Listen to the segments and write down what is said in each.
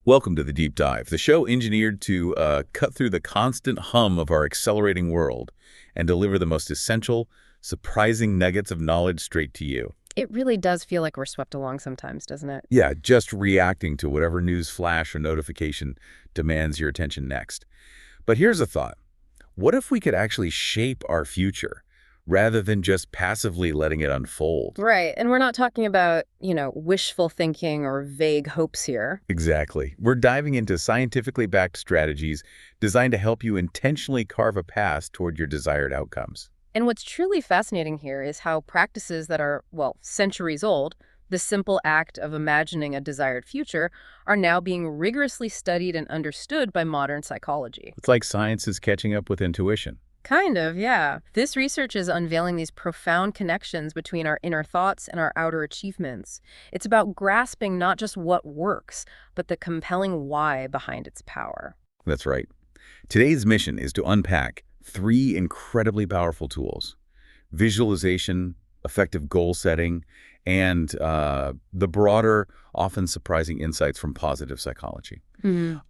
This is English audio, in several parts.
Welcome to the Deep Dive, the show engineered to cut through the constant hum of our accelerating world and deliver the most essential, surprising nuggets of knowledge straight to you. It really does feel like we're swept along sometimes, doesn't it? Yeah, just reacting to whatever news flash or notification demands your attention next. But here's a thought. What if we could actually shape our future rather than just passively letting it unfold? Right. And we're not talking about, wishful thinking or vague hopes here. Exactly. We're diving into scientifically backed strategies designed to help you intentionally carve a path toward your desired outcomes. And what's truly fascinating here is how practices that are, centuries old, the simple act of imagining a desired future, are now being rigorously studied and understood by modern psychology. It's like science is catching up with intuition. Kind of, yeah. This research is unveiling these profound connections between our inner thoughts and our outer achievements. It's about grasping not just what works, but the compelling why behind its power. That's right. Today's mission is to unpack 3 incredibly powerful tools: visualization, effective goal setting, and the broader, often surprising insights from positive psychology.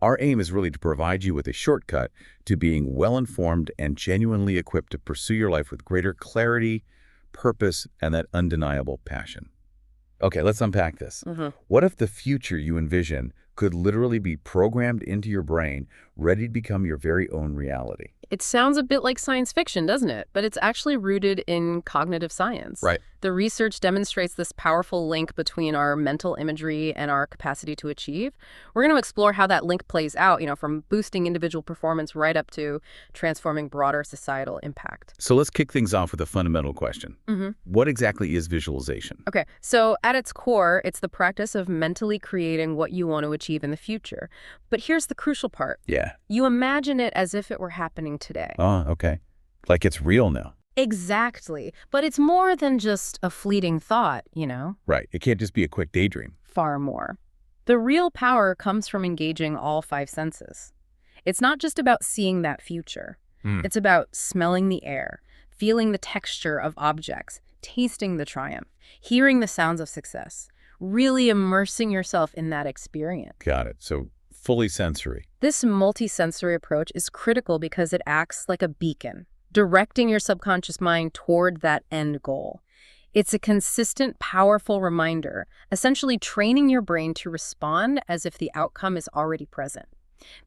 Our aim is really to provide you with a shortcut to being well-informed and genuinely equipped to pursue your life with greater clarity, purpose, and that undeniable passion. Okay, let's unpack this. What if the future you envision could literally be programmed into your brain, ready to become your very own reality? It sounds a bit like science fiction, doesn't it? But it's actually rooted in cognitive science. Right. The research demonstrates this powerful link between our mental imagery and our capacity to achieve. We're going to explore how that link plays out, from boosting individual performance right up to transforming broader societal impact. So let's kick things off with a fundamental question. What exactly is visualization? Okay, so at its core, it's the practice of mentally creating what you want to achieve in the future. But here's the crucial part. Yeah. You imagine it as if it were happening today. Oh, okay. Like it's real now. Exactly. But it's more than just a fleeting thought, Right. It can't just be a quick daydream. Far more. The real power comes from engaging all 5 senses. It's not just about seeing that future. It's about smelling the air, feeling the texture of objects, tasting the triumph, hearing the sounds of success, really immersing yourself in that experience. Got it. So fully sensory. This multisensory approach is critical because it acts like a beacon, directing your subconscious mind toward that end goal. It's a consistent, powerful reminder, essentially training your brain to respond as if the outcome is already present,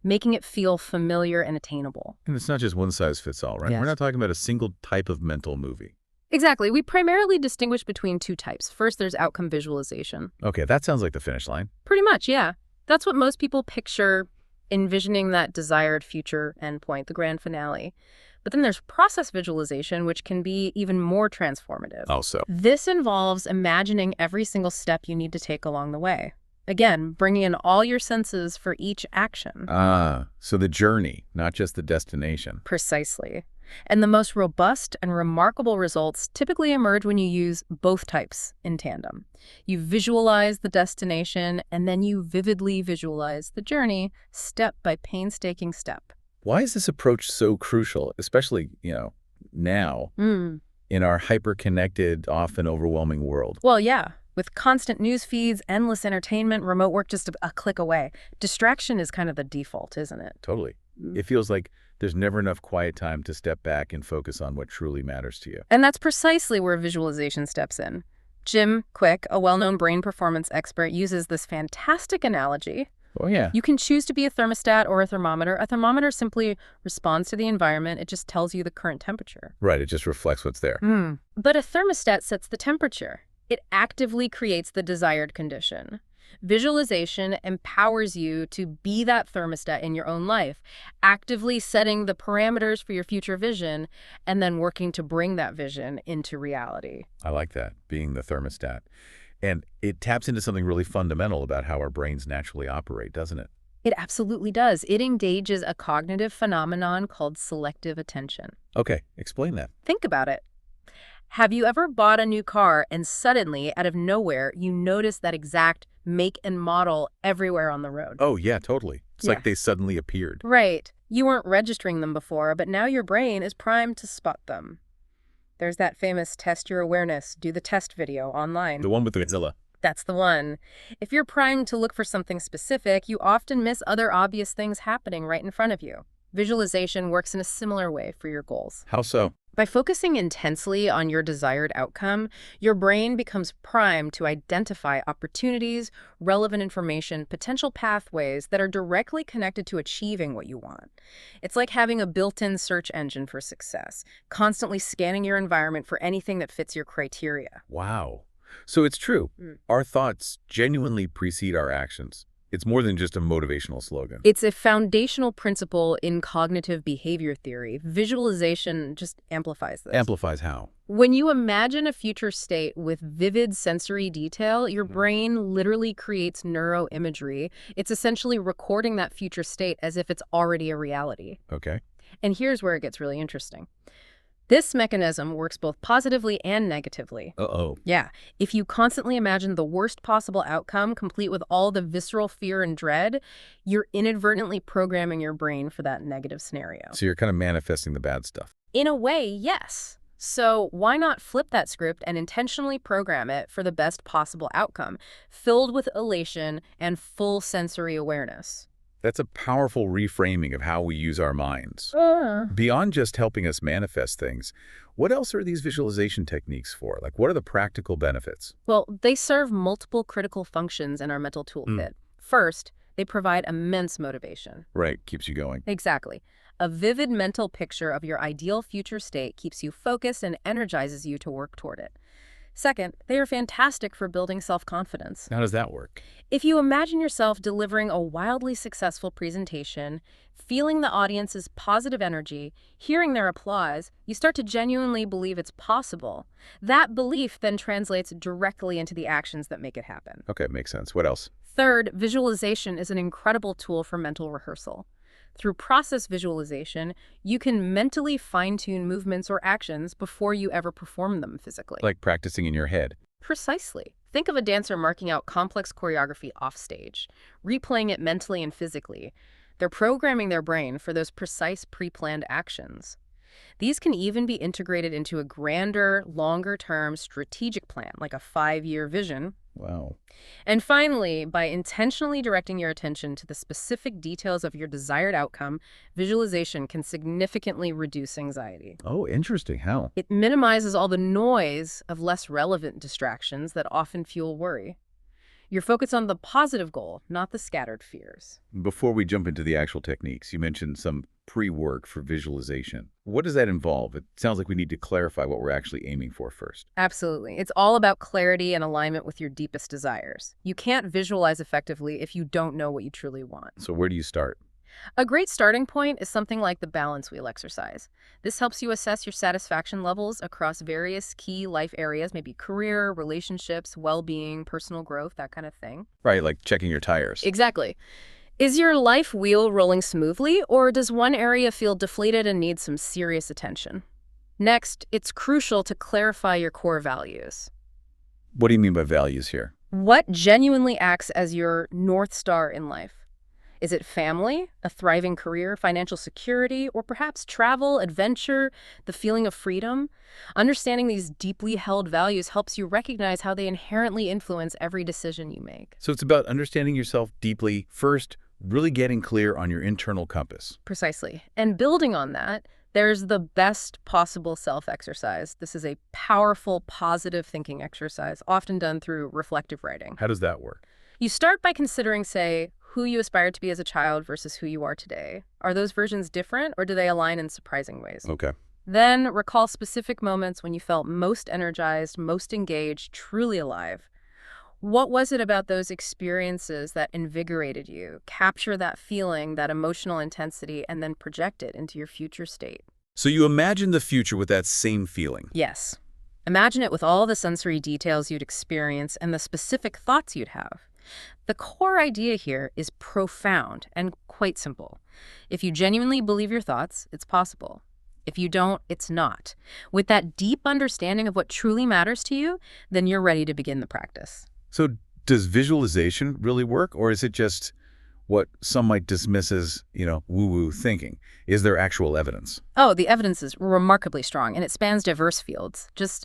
making it feel familiar and attainable. And it's not just one size fits all, right? Yes. We're not talking about a single type of mental movie. Exactly. We primarily distinguish between 2 types. First, there's outcome visualization. Okay, that sounds like the finish line. Pretty much, yeah. That's what most people picture, envisioning that desired future endpoint, the grand finale. But then there's process visualization, which can be even more transformative. Also. This involves imagining every single step you need to take along the way. Again, bringing in all your senses for each action. So the journey, not just the destination. Precisely. And the most robust and remarkable results typically emerge when you use both types in tandem. You visualize the destination, and then you vividly visualize the journey, step by painstaking step. Why is this approach so crucial, especially, now in our hyper-connected, often overwhelming world? Well, yeah. With constant news feeds, endless entertainment, remote work just a click away. Distraction is kind of the default, isn't it? Totally. It feels like there's never enough quiet time to step back and focus on what truly matters to you. And that's precisely where visualization steps in. Jim Quick, a well-known brain performance expert, uses this fantastic analogy. Oh, yeah. You can choose to be a thermostat or a thermometer. A thermometer simply responds to the environment. It just tells you the current temperature. Right. It just reflects what's there. But a thermostat sets the temperature. It actively creates the desired condition. Visualization empowers you to be that thermostat in your own life, actively setting the parameters for your future vision and then working to bring that vision into reality. I like that, being the thermostat. And it taps into something really fundamental about how our brains naturally operate, doesn't it? It absolutely does. It engages a cognitive phenomenon called selective attention. Okay, explain that. Think about it. Have you ever bought a new car and suddenly, out of nowhere, you notice that exact make and model everywhere on the road? Oh, yeah, totally. It's like they suddenly appeared. Right. You weren't registering them before, but now your brain is primed to spot them. There's that famous test your awareness, do the test video online. The one with the Godzilla. That's the one. If you're primed to look for something specific, you often miss other obvious things happening right in front of you. Visualization works in a similar way for your goals. How so? By focusing intensely on your desired outcome, your brain becomes primed to identify opportunities, relevant information, potential pathways that are directly connected to achieving what you want. It's like having a built-in search engine for success, constantly scanning your environment for anything that fits your criteria. Wow. So it's true. Mm. Our thoughts genuinely precede our actions. It's more than just a motivational slogan. It's a foundational principle in cognitive behavior theory. Visualization just amplifies this. Amplifies how? When you imagine a future state with vivid sensory detail, your Mhm. brain literally creates neuroimagery. It's essentially recording that future state as if it's already a reality. Okay. And here's where it gets really interesting. This mechanism works both positively and negatively. Uh-oh. Yeah, if you constantly imagine the worst possible outcome, complete with all the visceral fear and dread, you're inadvertently programming your brain for that negative scenario. So you're kind of manifesting the bad stuff. In a way, yes. So why not flip that script and intentionally program it for the best possible outcome, filled with elation and full sensory awareness? That's a powerful reframing of how we use our minds. Beyond just helping us manifest things, what else are these visualization techniques for? Like, what are the practical benefits? Well, they serve multiple critical functions in our mental toolkit. First, they provide immense motivation. Right, keeps you going. Exactly. A vivid mental picture of your ideal future state keeps you focused and energizes you to work toward it. Second, they are fantastic for building self-confidence. How does that work? If you imagine yourself delivering a wildly successful presentation, feeling the audience's positive energy, hearing their applause, you start to genuinely believe it's possible. That belief then translates directly into the actions that make it happen. Okay, makes sense. What else? Third, visualization is an incredible tool for mental rehearsal. Through process visualization, you can mentally fine-tune movements or actions before you ever perform them physically. Like practicing in your head. Precisely. Think of a dancer marking out complex choreography offstage, replaying it mentally and physically. They're programming their brain for those precise pre-planned actions. These can even be integrated into a grander, longer-term strategic plan, like a 5-year vision. Wow. And finally, by intentionally directing your attention to the specific details of your desired outcome, visualization can significantly reduce anxiety. Oh, interesting. How? It minimizes all the noise of less relevant distractions that often fuel worry. You're focused on the positive goal, not the scattered fears. Before we jump into the actual techniques, you mentioned some pre-work for visualization. What does that involve? It sounds like we need to clarify what we're actually aiming for first. Absolutely. It's all about clarity and alignment with your deepest desires. You can't visualize effectively if you don't know what you truly want. So where do you start? A great starting point is something like the balance wheel exercise. This helps you assess your satisfaction levels across various key life areas, maybe career, relationships, well-being, personal growth, that kind of thing. Right, like checking your tires. Exactly. Is your life wheel rolling smoothly, or does one area feel deflated and needs some serious attention? Next, it's crucial to clarify your core values. What do you mean by values here? What genuinely acts as your North Star in life? Is it family, a thriving career, financial security, or perhaps travel, adventure, the feeling of freedom? Understanding these deeply held values helps you recognize how they inherently influence every decision you make. So it's about understanding yourself deeply first, really getting clear on your internal compass. Precisely. And building on that, there's the best possible self-exercise. This is a powerful, positive thinking exercise, often done through reflective writing. How does that work? You start by considering, say, who you aspired to be as a child versus who you are today. Are those versions different, or do they align in surprising ways? Okay. Then recall specific moments when you felt most energized, most engaged, truly alive. What was it about those experiences that invigorated you? Capture that feeling, that emotional intensity, and then project it into your future state. So you imagine the future with that same feeling. Yes. Imagine it with all the sensory details you'd experience and the specific thoughts you'd have. The core idea here is profound and quite simple. If you genuinely believe your thoughts, it's possible. If you don't, it's not. With that deep understanding of what truly matters to you, then you're ready to begin the practice. So does visualization really work, or is it just what some might dismiss as, woo-woo thinking? Is there actual evidence? Oh, the evidence is remarkably strong, and it spans diverse fields. Just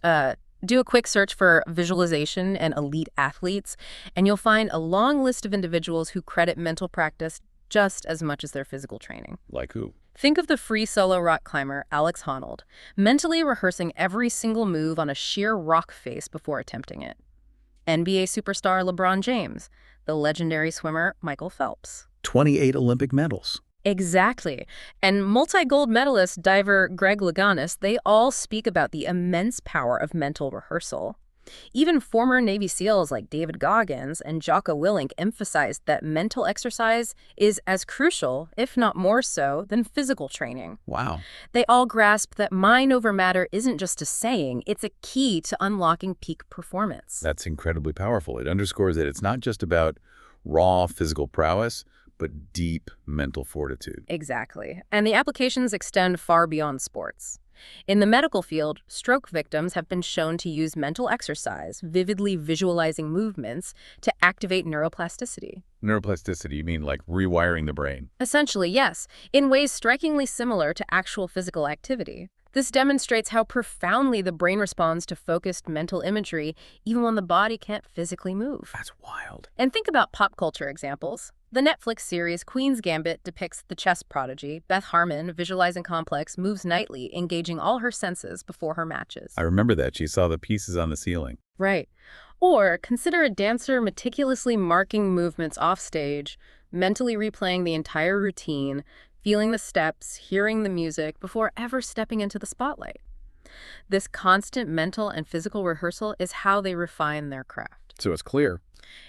Do a quick search for visualization and elite athletes, and you'll find a long list of individuals who credit mental practice just as much as their physical training. Like who? Think of the free solo rock climber Alex Honnold, mentally rehearsing every single move on a sheer rock face before attempting it. NBA superstar LeBron James, the legendary swimmer Michael Phelps. 28 Olympic medals. Exactly. And multi-gold medalist diver Greg Louganis, they all speak about the immense power of mental rehearsal. Even former Navy SEALs like David Goggins and Jocko Willink emphasized that mental exercise is as crucial, if not more so, than physical training. Wow. They all grasp that mind over matter isn't just a saying, it's a key to unlocking peak performance. That's incredibly powerful. It underscores that it's not just about raw physical prowess, but deep mental fortitude. Exactly. And the applications extend far beyond sports. In the medical field, stroke victims have been shown to use mental exercise, vividly visualizing movements, to activate neuroplasticity. Neuroplasticity, you mean like rewiring the brain? Essentially, yes, in ways strikingly similar to actual physical activity. This demonstrates how profoundly the brain responds to focused mental imagery, even when the body can't physically move. That's wild. And think about pop culture examples. The Netflix series Queen's Gambit depicts the chess prodigy, Beth Harmon, visualizing complex moves nightly, engaging all her senses before her matches. I remember that. She saw the pieces on the ceiling. Right. Or consider a dancer meticulously marking movements offstage, mentally replaying the entire routine, feeling the steps, hearing the music before ever stepping into the spotlight. This constant mental and physical rehearsal is how they refine their craft. So it's clear.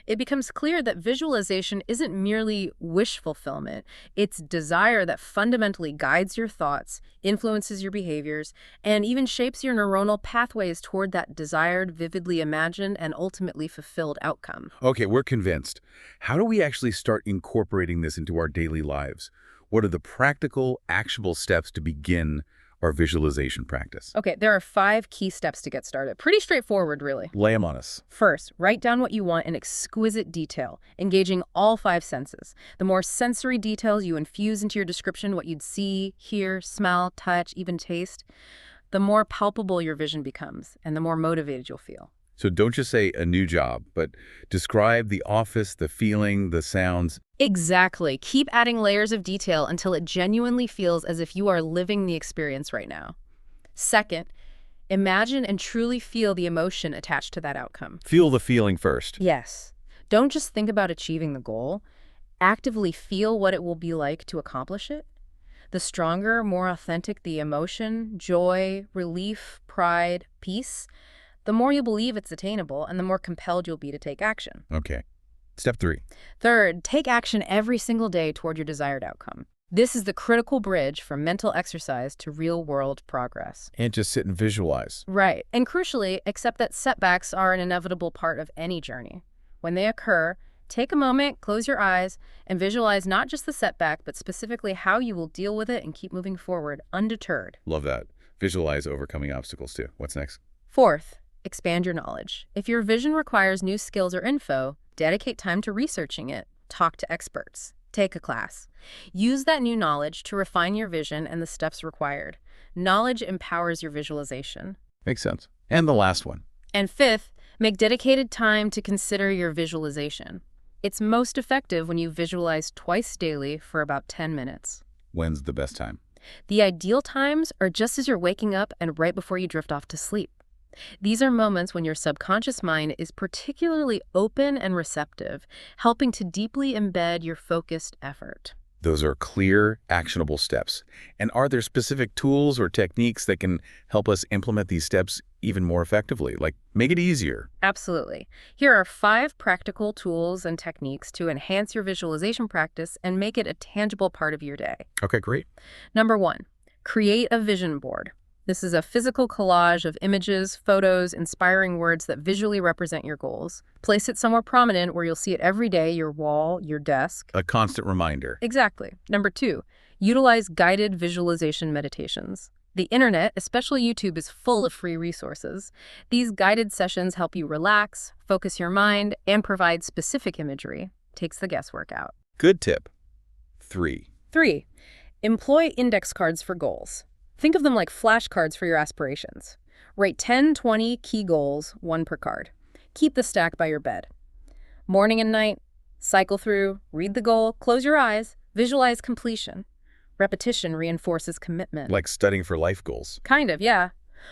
It becomes clear that visualization isn't merely wish fulfillment. It's desire that fundamentally guides your thoughts, influences your behaviors, and even shapes your neuronal pathways toward that desired, vividly imagined, and ultimately fulfilled outcome. Okay, we're convinced. How do we actually start incorporating this into our daily lives? What are the practical, actionable steps to begin our visualization practice? Okay, there are 5 key steps to get started. Pretty straightforward, really. Lay them on us. First, write down what you want in exquisite detail, engaging all 5 senses. The more sensory details you infuse into your description, what you'd see, hear, smell, touch, even taste, the more palpable your vision becomes, and the more motivated you'll feel. So don't just say a new job, but describe the office, the feeling, the sounds. Exactly. Keep adding layers of detail until it genuinely feels as if you are living the experience right now. Second, imagine and truly feel the emotion attached to that outcome. Feel the feeling first. Yes. Don't just think about achieving the goal. Actively feel what it will be like to accomplish it. The stronger, more authentic the emotion, joy, relief, pride, peace, the more you believe it's attainable and the more compelled you'll be to take action. Okay. Step 3. Third, take action every single day toward your desired outcome. This is the critical bridge from mental exercise to real-world progress. And just sit and visualize. Right. And crucially, accept that setbacks are an inevitable part of any journey. When they occur, take a moment, close your eyes, and visualize not just the setback, but specifically how you will deal with it and keep moving forward, undeterred. Love that. Visualize overcoming obstacles too. What's next? Fourth, expand your knowledge. If your vision requires new skills or info, dedicate time to researching it. Talk to experts. Take a class. Use that new knowledge to refine your vision and the steps required. Knowledge empowers your visualization. Makes sense. And the last one. And fifth, make dedicated time to consider your visualization. It's most effective when you visualize twice daily for about 10 minutes. When's the best time? The ideal times are just as you're waking up and right before you drift off to sleep. These are moments when your subconscious mind is particularly open and receptive, helping to deeply embed your focused effort. Those are clear, actionable steps. And are there specific tools or techniques that can help us implement these steps even more effectively, like make it easier? Absolutely. Here are 5 practical tools and techniques to enhance your visualization practice and make it a tangible part of your day. Okay, great. Number 1, create a vision board. This is a physical collage of images, photos, inspiring words that visually represent your goals. Place it somewhere prominent where you'll see it every day, your wall, your desk. A constant reminder. Exactly. Number 2, utilize guided visualization meditations. The internet, especially YouTube, is full of free resources. These guided sessions help you relax, focus your mind, and provide specific imagery. Takes the guesswork out. Good tip. 3. 3, employ index cards for goals. Think of them like flashcards for your aspirations. Write 10, 20 key goals, one per card. Keep the stack by your bed. Morning and night, cycle through, read the goal, close your eyes, visualize completion. Repetition reinforces commitment. Like studying for life goals. Kind of, yeah.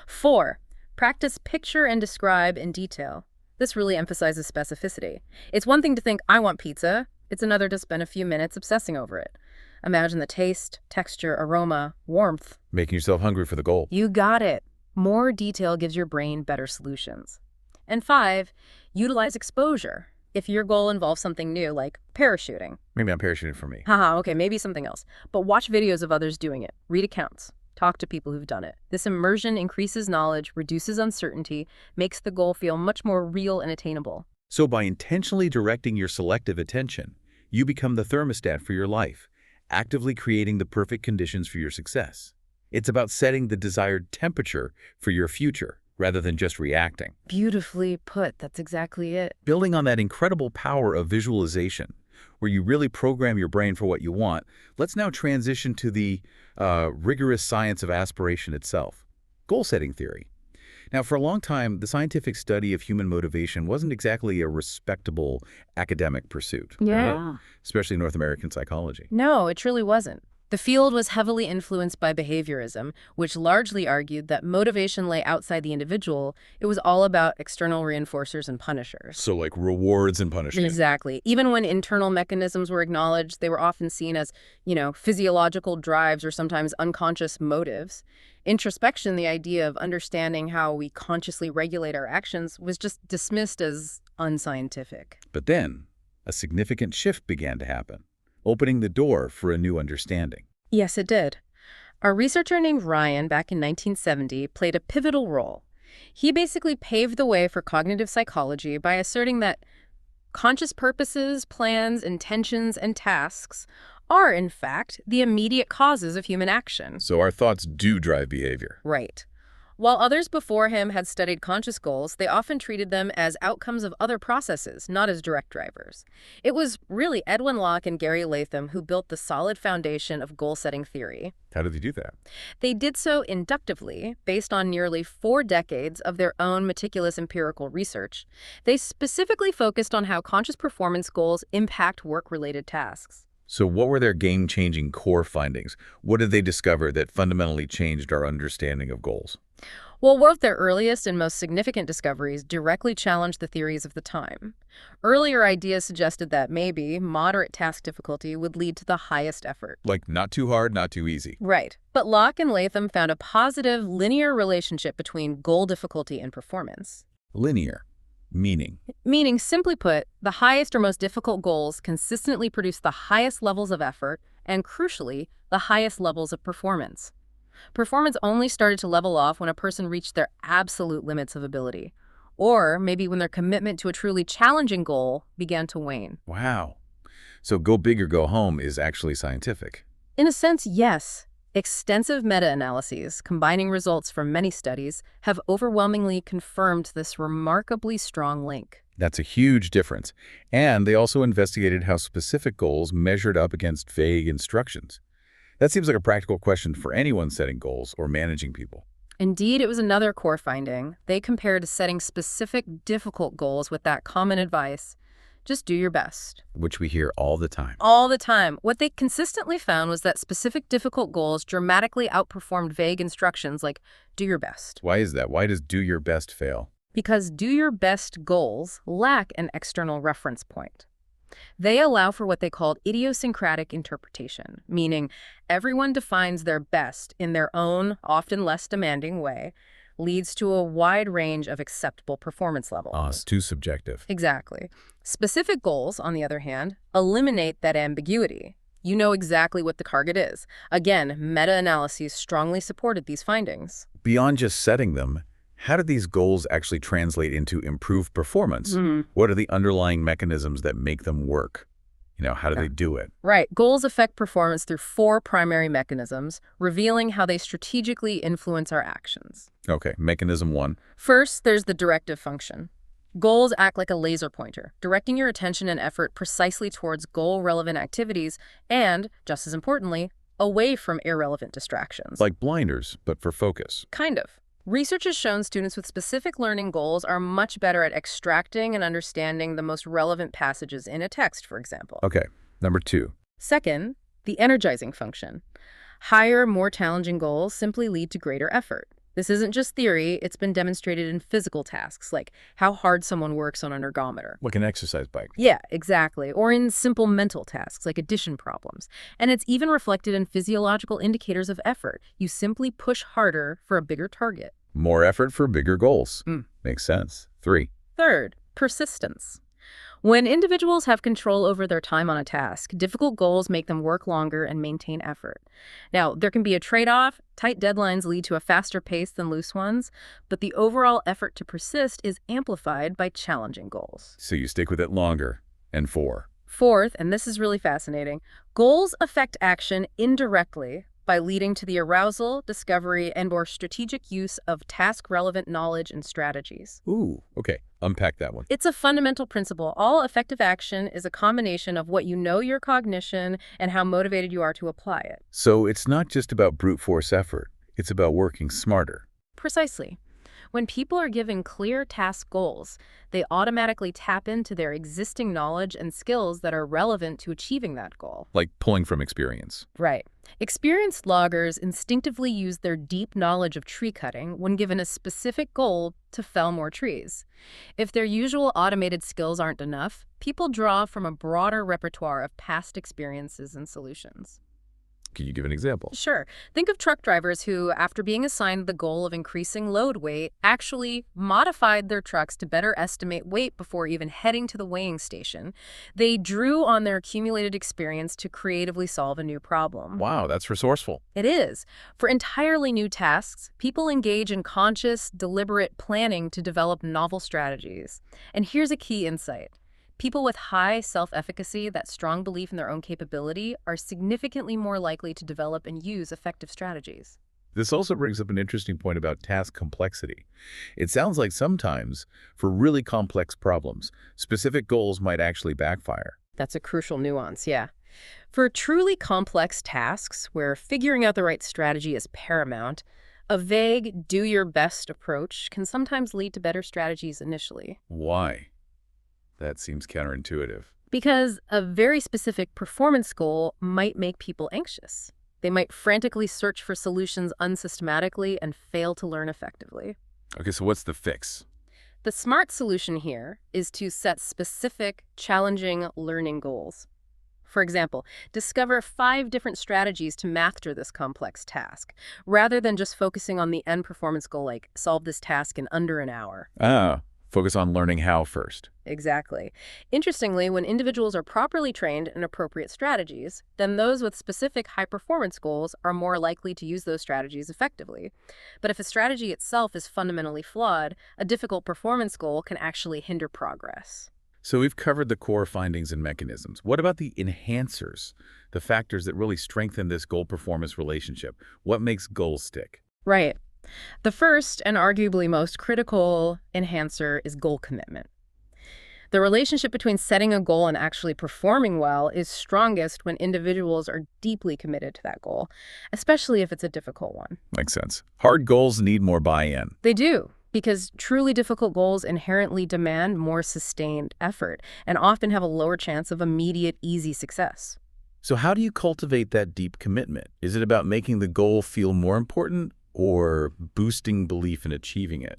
4, practice picture and describe in detail. This really emphasizes specificity. It's one thing to think, I want pizza. It's another to spend a few minutes obsessing over it. Imagine the taste, texture, aroma, warmth. Making yourself hungry for the goal. You got it. More detail gives your brain better solutions. And 5, utilize exposure. If your goal involves something new, like parachuting. Maybe I'm parachuting for me. Haha, okay, maybe something else. But watch videos of others doing it. Read accounts. Talk to people who've done it. This immersion increases knowledge, reduces uncertainty, makes the goal feel much more real and attainable. So by intentionally directing your selective attention, you become the thermostat for your life, actively creating the perfect conditions for your success. It's about setting the desired temperature for your future, rather than just reacting. Beautifully put. That's exactly it. Building on that incredible power of visualization, where you really program your brain for what you want, let's now transition to the rigorous science of aspiration itself, goal-setting theory. Now, for a long time, the scientific study of human motivation wasn't exactly a respectable academic pursuit. Yeah. Especially in North American psychology. No, it truly wasn't. The field was heavily influenced by behaviorism, which largely argued that motivation lay outside the individual. It was all about external reinforcers and punishers. So like rewards and punishment. Exactly. Even when internal mechanisms were acknowledged, they were often seen as, physiological drives or sometimes unconscious motives. Introspection, the idea of understanding how we consciously regulate our actions, was just dismissed as unscientific. But then, a significant shift began to happen, opening the door for a new understanding. Yes, it did. A researcher named Ryan, back in 1970, played a pivotal role. He basically paved the way for cognitive psychology by asserting that conscious purposes, plans, intentions, and tasks are, in fact, the immediate causes of human action. So our thoughts do drive behavior. Right. While others before him had studied conscious goals, they often treated them as outcomes of other processes, not as direct drivers. It was really Edwin Locke and Gary Latham who built the solid foundation of goal-setting theory. How did they do that? They did so inductively, based on nearly 4 decades of their own meticulous empirical research. They specifically focused on how conscious performance goals impact work-related tasks. So what were their game-changing core findings? What did they discover that fundamentally changed our understanding of goals? Well, one of their earliest and most significant discoveries directly challenged the theories of the time. Earlier ideas suggested that maybe moderate task difficulty would lead to the highest effort. Like not too hard, not too easy. Right. But Locke and Latham found a positive, linear relationship between goal difficulty and performance. Linear. Meaning? Meaning, simply put, the highest or most difficult goals consistently produce the highest levels of effort and, crucially, the highest levels of performance. Performance only started to level off when a person reached their absolute limits of ability, or maybe when their commitment to a truly challenging goal began to wane. Wow. So go big or go home is actually scientific. In a sense, yes. Extensive meta-analyses, combining results from many studies, have overwhelmingly confirmed this remarkably strong link. That's a huge difference. And they also investigated how specific goals measured up against vague instructions. That seems like a practical question for anyone setting goals or managing people. Indeed, it was another core finding. They compared setting specific, difficult goals with that common advice. Just do your best. Which we hear all the time. All the time. What they consistently found was that specific, difficult goals dramatically outperformed vague instructions like, do your best. Why is that? Why does do your best fail? Because do your best goals lack an external reference point. They allow for what they called idiosyncratic interpretation, meaning everyone defines their best in their own, often less demanding way, leads to a wide range of acceptable performance levels. It's too subjective. Exactly. Specific goals, on the other hand, eliminate that ambiguity. You know exactly what the target is. Again, meta-analyses strongly supported these findings. Beyond just setting them, how do these goals actually translate into improved performance? What are the underlying mechanisms that make them work? How do they do it? Right. Goals affect performance through 4 primary mechanisms, revealing how they strategically influence our actions. Okay, mechanism 1. First, there's the directive function. Goals act like a laser pointer, directing your attention and effort precisely towards goal-relevant activities and, just as importantly, away from irrelevant distractions. Like blinders, but for focus. Kind of. Research has shown students with specific learning goals are much better at extracting and understanding the most relevant passages in a text, for example. Okay, number 2. Second, the energizing function. Higher, more challenging goals simply lead to greater effort. This isn't just theory, it's been demonstrated in physical tasks, like how hard someone works on an ergometer. Like an exercise bike. Yeah, exactly. Or in simple mental tasks, like addition problems. And it's even reflected in physiological indicators of effort. You simply push harder for a bigger target. More effort for bigger goals. Makes sense. 3. Third, persistence. When individuals have control over their time on a task, difficult goals make them work longer and maintain effort. Now, there can be a trade-off. Tight deadlines lead to a faster pace than loose ones, but the overall effort to persist is amplified by challenging goals. So you stick with it longer. And 4. Fourth, and this is really fascinating, goals affect action indirectly by leading to the arousal, discovery, and/or strategic use of task-relevant knowledge and strategies. Ooh, okay. Unpack that one. It's a fundamental principle. All effective action is a combination of what you know your cognition and how motivated you are to apply it. So it's not just about brute force effort. It's about working smarter. Precisely. When people are given clear task goals, they automatically tap into their existing knowledge and skills that are relevant to achieving that goal. Like pulling from experience. Right. Experienced loggers instinctively use their deep knowledge of tree cutting when given a specific goal to fell more trees. If their usual automated skills aren't enough, people draw from a broader repertoire of past experiences and solutions. Can you give an example? Sure. Think of truck drivers who, after being assigned the goal of increasing load weight, actually modified their trucks to better estimate weight before even heading to the weighing station. They drew on their accumulated experience to creatively solve a new problem. Wow, that's resourceful. It is. For entirely new tasks, people engage in conscious, deliberate planning to develop novel strategies. And here's a key insight. People with high self-efficacy, that strong belief in their own capability, are significantly more likely to develop and use effective strategies. This also brings up an interesting point about task complexity. It sounds like sometimes, for really complex problems, specific goals might actually backfire. That's a crucial nuance, yeah. For truly complex tasks, where figuring out the right strategy is paramount, a vague, do-your-best approach can sometimes lead to better strategies initially. Why? That seems counterintuitive. Because a very specific performance goal might make people anxious. They might frantically search for solutions unsystematically and fail to learn effectively. Okay, so what's the fix? The smart solution here is to set specific, challenging learning goals. For example, discover 5 different strategies to master this complex task, rather than just focusing on the end performance goal like solve this task in under an hour. Focus on learning how first. Exactly. Interestingly, when individuals are properly trained in appropriate strategies, then those with specific high-performance goals are more likely to use those strategies effectively. But if a strategy itself is fundamentally flawed, a difficult performance goal can actually hinder progress. So we've covered the core findings and mechanisms. What about the enhancers, the factors that really strengthen this goal-performance relationship? What makes goals stick? Right. The first and arguably most critical enhancer is goal commitment. The relationship between setting a goal and actually performing well is strongest when individuals are deeply committed to that goal, especially if it's a difficult one. Makes sense. Hard goals need more buy-in. They do, because truly difficult goals inherently demand more sustained effort and often have a lower chance of immediate, easy success. So how do you cultivate that deep commitment? Is it about making the goal feel more important or boosting belief in achieving it?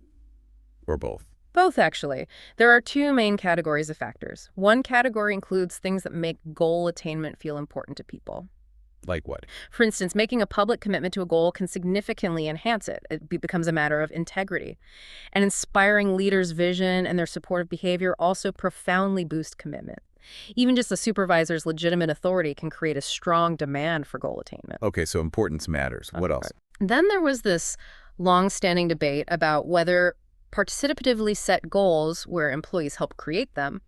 Or both? Both, actually. There are 2 main categories of factors. One category includes things that make goal attainment feel important to people. Like what? For instance, making a public commitment to a goal can significantly enhance it. It becomes a matter of integrity. And inspiring leaders' vision and their supportive behavior also profoundly boost commitment. Even just a supervisor's legitimate authority can create a strong demand for goal attainment. Okay, so importance matters. What else? Then there was this long-standing debate about whether participatively set goals where employees help create them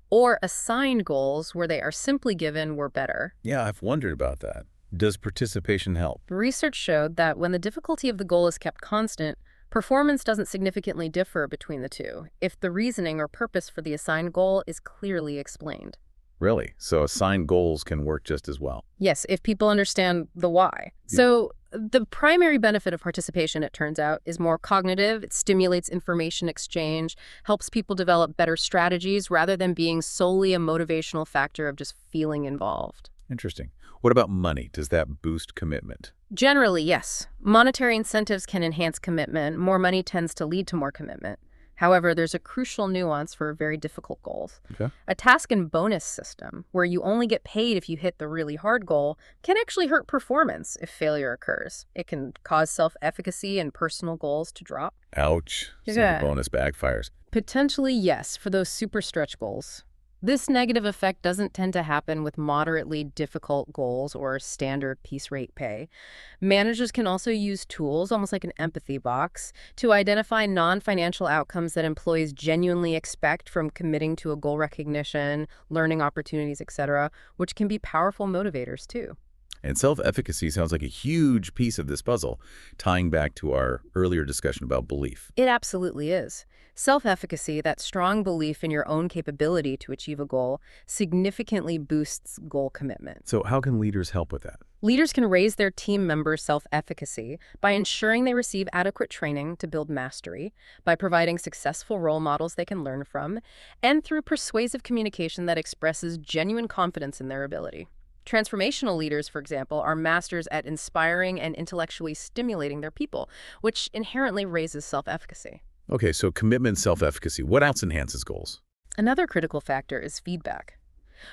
or assigned goals where they are simply given were better. Yeah, I've wondered about that. Does participation help? Research showed that when the difficulty of the goal is kept constant, performance doesn't significantly differ between the two if the reasoning or purpose for the assigned goal is clearly explained. Really? So assigned goals can work just as well? Yes, if people understand the why. Yeah. So The primary benefit of participation, it turns out, is more cognitive. It stimulates information exchange, helps people develop better strategies rather than being solely a motivational factor of just feeling involved. Interesting. What about money? Does that boost commitment? Generally, yes. Monetary incentives can enhance commitment. More money tends to lead to more commitment. However, there's a crucial nuance for very difficult goals. Okay. A task and bonus system, where you only get paid if you hit the really hard goal, can actually hurt performance if failure occurs. It can cause self-efficacy and personal goals to drop. Ouch. So Yeah. the bonus backfires. Potentially, yes, for those super stretch goals. This negative effect doesn't tend to happen with moderately difficult goals or standard piece rate pay. Managers can also use tools, almost like an empathy box, to identify non-financial outcomes that employees genuinely expect from committing to a goal recognition, learning opportunities, etc., which can be powerful motivators too. And self-efficacy sounds like a huge piece of this puzzle, tying back to our earlier discussion about belief. It absolutely is. Self-efficacy, that strong belief in your own capability to achieve a goal, significantly boosts goal commitment. So how can leaders help with that? Leaders can raise their team members' self-efficacy by ensuring they receive adequate training to build mastery, by providing successful role models they can learn from, and through persuasive communication that expresses genuine confidence in their ability. Transformational leaders, for example, are masters at inspiring and intellectually stimulating their people, which inherently raises self-efficacy. Okay, so commitment, self-efficacy. What else enhances goals? Another critical factor is feedback.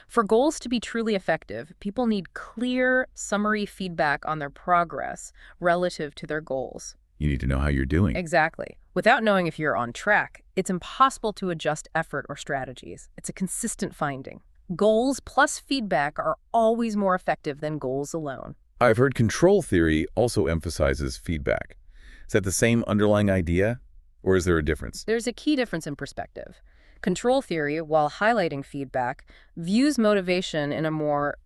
For goals to be truly effective, people need clear, summary feedback on their progress relative to their goals. You need to know how you're doing. Exactly. Without knowing if you're on track, it's impossible to adjust effort or strategies. It's a consistent finding. Goals plus feedback are always more effective than goals alone. I've heard control theory also emphasizes feedback. Is that the same underlying idea, or is there a difference? There's a key difference in perspective. Control theory, while highlighting feedback, views motivation in a more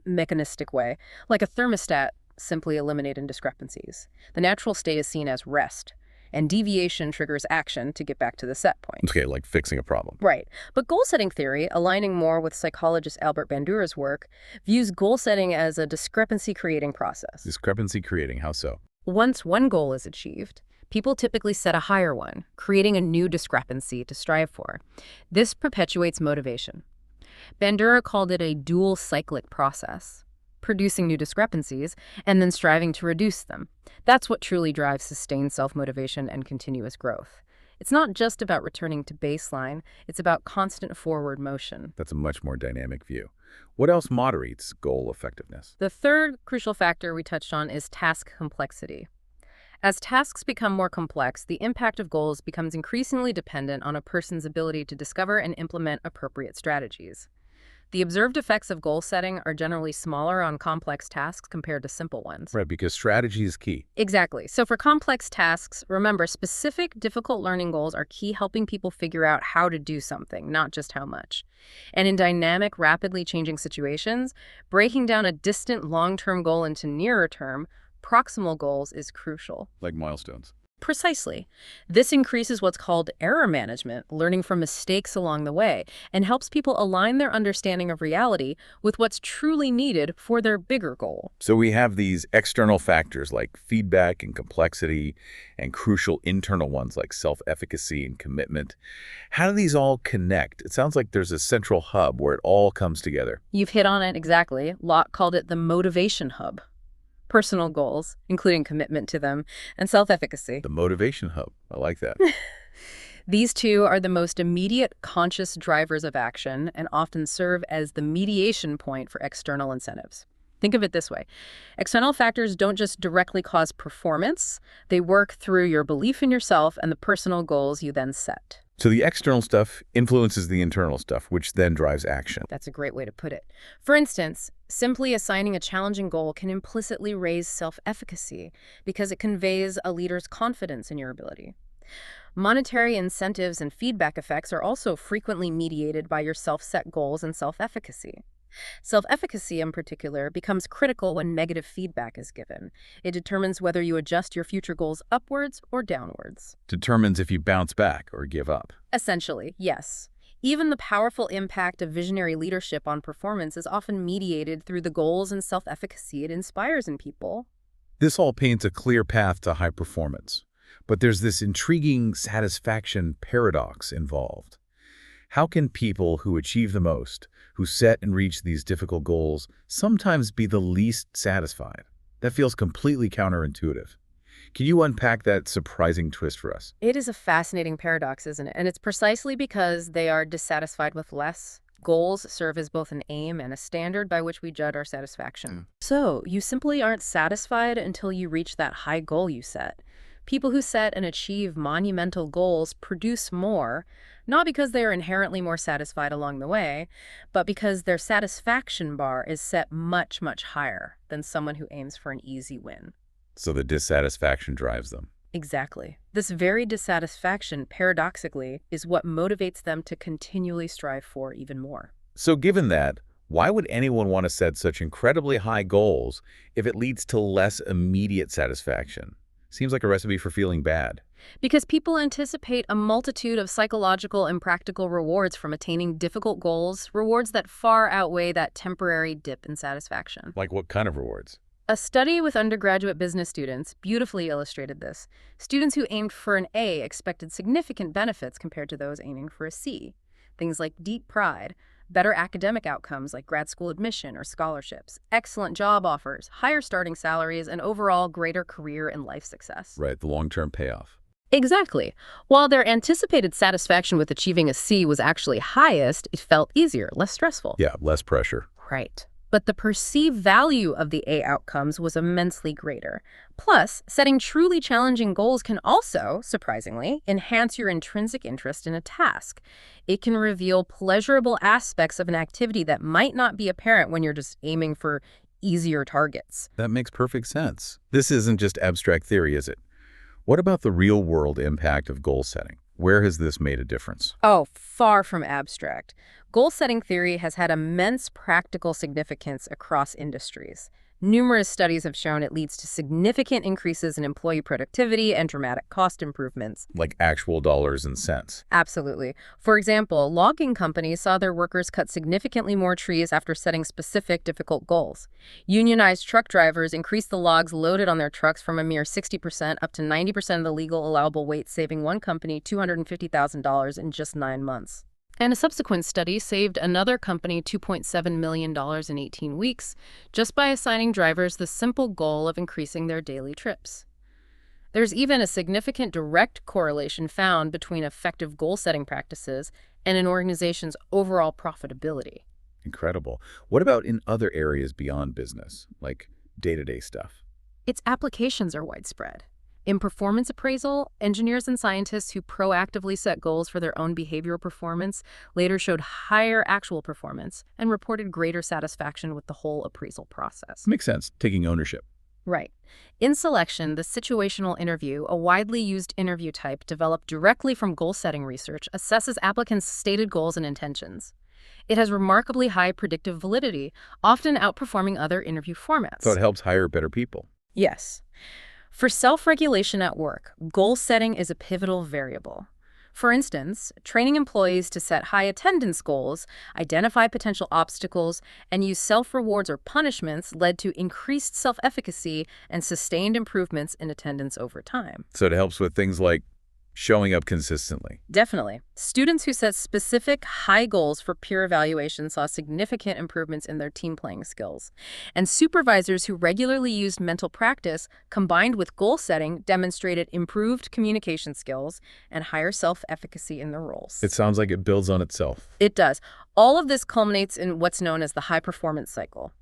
mechanistic way, like a thermostat simply eliminating discrepancies. The natural state is seen as rest, and deviation triggers action to get back to the set point. Okay, like fixing a problem. Right. But goal-setting theory, aligning more with psychologist Albert Bandura's work, views goal setting as a discrepancy-creating process. Discrepancy creating, how so? Once one goal is achieved, people typically set a higher one, creating a new discrepancy to strive for. This perpetuates motivation. Bandura called it a dual cyclic process, producing new discrepancies and then striving to reduce them. That's what truly drives sustained self-motivation and continuous growth. It's not just about returning to baseline, it's about constant forward motion. That's a much more dynamic view. What else moderates goal effectiveness? The third crucial factor we touched on is task complexity. As tasks become more complex, the impact of goals becomes increasingly dependent on a person's ability to discover and implement appropriate strategies. The observed effects of goal setting are generally smaller on complex tasks compared to simple ones. Right, because strategy is key. Exactly. So for complex tasks, remember, specific, difficult learning goals are key, helping people figure out how to do something, not just how much. And in dynamic, rapidly changing situations, breaking down a distant long-term goal into nearer-term, proximal goals is crucial. Like milestones. Precisely. This increases what's called error management, learning from mistakes along the way, and helps people align their understanding of reality with what's truly needed for their bigger goal. So we have these external factors like feedback and complexity, and crucial internal ones like self-efficacy and commitment. How do these all connect? It sounds like there's a central hub where it all comes together. You've hit on it exactly. Locke called it the motivation hub. Personal goals, including commitment to them, and self-efficacy. The motivation hub. I like that. These two are the most immediate conscious drivers of action and often serve as the mediation point for external incentives. Think of it this way. External factors don't just directly cause performance, they work through your belief in yourself and the personal goals you then set. So the external stuff influences the internal stuff, which then drives action. That's a great way to put it. For instance, simply assigning a challenging goal can implicitly raise self-efficacy because it conveys a leader's confidence in your ability. Monetary incentives and feedback effects are also frequently mediated by your self-set goals and self-efficacy. Self-efficacy, in particular, becomes critical when negative feedback is given. It determines whether you adjust your future goals upwards or downwards. Determines if you bounce back or give up. Essentially, yes. Even the powerful impact of visionary leadership on performance is often mediated through the goals and self-efficacy it inspires in people. This all paints a clear path to high performance. But there's this intriguing satisfaction paradox involved. How can people who achieve the most, who set and reach these difficult goals, sometimes be the least satisfied? That feels completely counterintuitive. Can you unpack that surprising twist for us? It is a fascinating paradox, isn't it? And it's precisely because they are dissatisfied with less. Goals serve as both an aim and a standard by which we judge our satisfaction. So, you simply aren't satisfied until you reach that high goal you set. People who set and achieve monumental goals produce more, not because they are inherently more satisfied along the way, but because their satisfaction bar is set much, much higher than someone who aims for an easy win. So the dissatisfaction drives them. Exactly. This very dissatisfaction, paradoxically, is what motivates them to continually strive for even more. So given that, why would anyone want to set such incredibly high goals if it leads to less immediate satisfaction? Seems like a recipe for feeling bad. Because people anticipate a multitude of psychological and practical rewards from attaining difficult goals, rewards that far outweigh that temporary dip in satisfaction. Like what kind of rewards? A study with undergraduate business students beautifully illustrated this. Students who aimed for an A expected significant benefits compared to those aiming for a C. Things like deep pride, better academic outcomes like grad school admission or scholarships, excellent job offers, higher starting salaries, and overall greater career and life success. Right, the long-term payoff. Exactly. While their anticipated satisfaction with achieving a C was actually highest, it felt easier, less stressful. Yeah, less pressure. Right. But the perceived value of the A outcomes was immensely greater. Plus, setting truly challenging goals can also, surprisingly, enhance your intrinsic interest in a task. It can reveal pleasurable aspects of an activity that might not be apparent when you're just aiming for easier targets. That makes perfect sense. This isn't just abstract theory, is it? What about the real-world impact of goal setting? Where has this made a difference? Oh, far from abstract. Goal-setting theory has had immense practical significance across industries. Numerous studies have shown it leads to significant increases in employee productivity and dramatic cost improvements. Like actual dollars and cents. Absolutely. For example, logging companies saw their workers cut significantly more trees after setting specific difficult goals. Unionized truck drivers increased the logs loaded on their trucks from a mere 60% up to 90% of the legal allowable weight, saving one company $250,000 in just 9 months. And a subsequent study saved another company $2.7 million in 18 weeks just by assigning drivers the simple goal of increasing their daily trips. There's even a significant direct correlation found between effective goal-setting practices and an organization's overall profitability. Incredible. What about in other areas beyond business, like day-to-day stuff? Its applications are widespread. In performance appraisal, engineers and scientists who proactively set goals for their own behavioral performance later showed higher actual performance and reported greater satisfaction with the whole appraisal process. Makes sense, taking ownership. Right. In selection, the situational interview, a widely used interview type developed directly from goal-setting research, assesses applicants' stated goals and intentions. It has remarkably high predictive validity, often outperforming other interview formats. So it helps hire better people. Yes. For self-regulation at work, goal setting is a pivotal variable. For instance, training employees to set high attendance goals, identify potential obstacles, and use self-rewards or punishments led to increased self-efficacy and sustained improvements in attendance over time. So it helps with things like showing up consistently. Definitely. Students who set specific high goals for peer evaluation saw significant improvements in their team playing skills. And supervisors who regularly used mental practice combined with goal setting demonstrated improved communication skills and higher self-efficacy in their roles. It sounds like it builds on itself. It does. All of this culminates in what's known as the high performance cycle.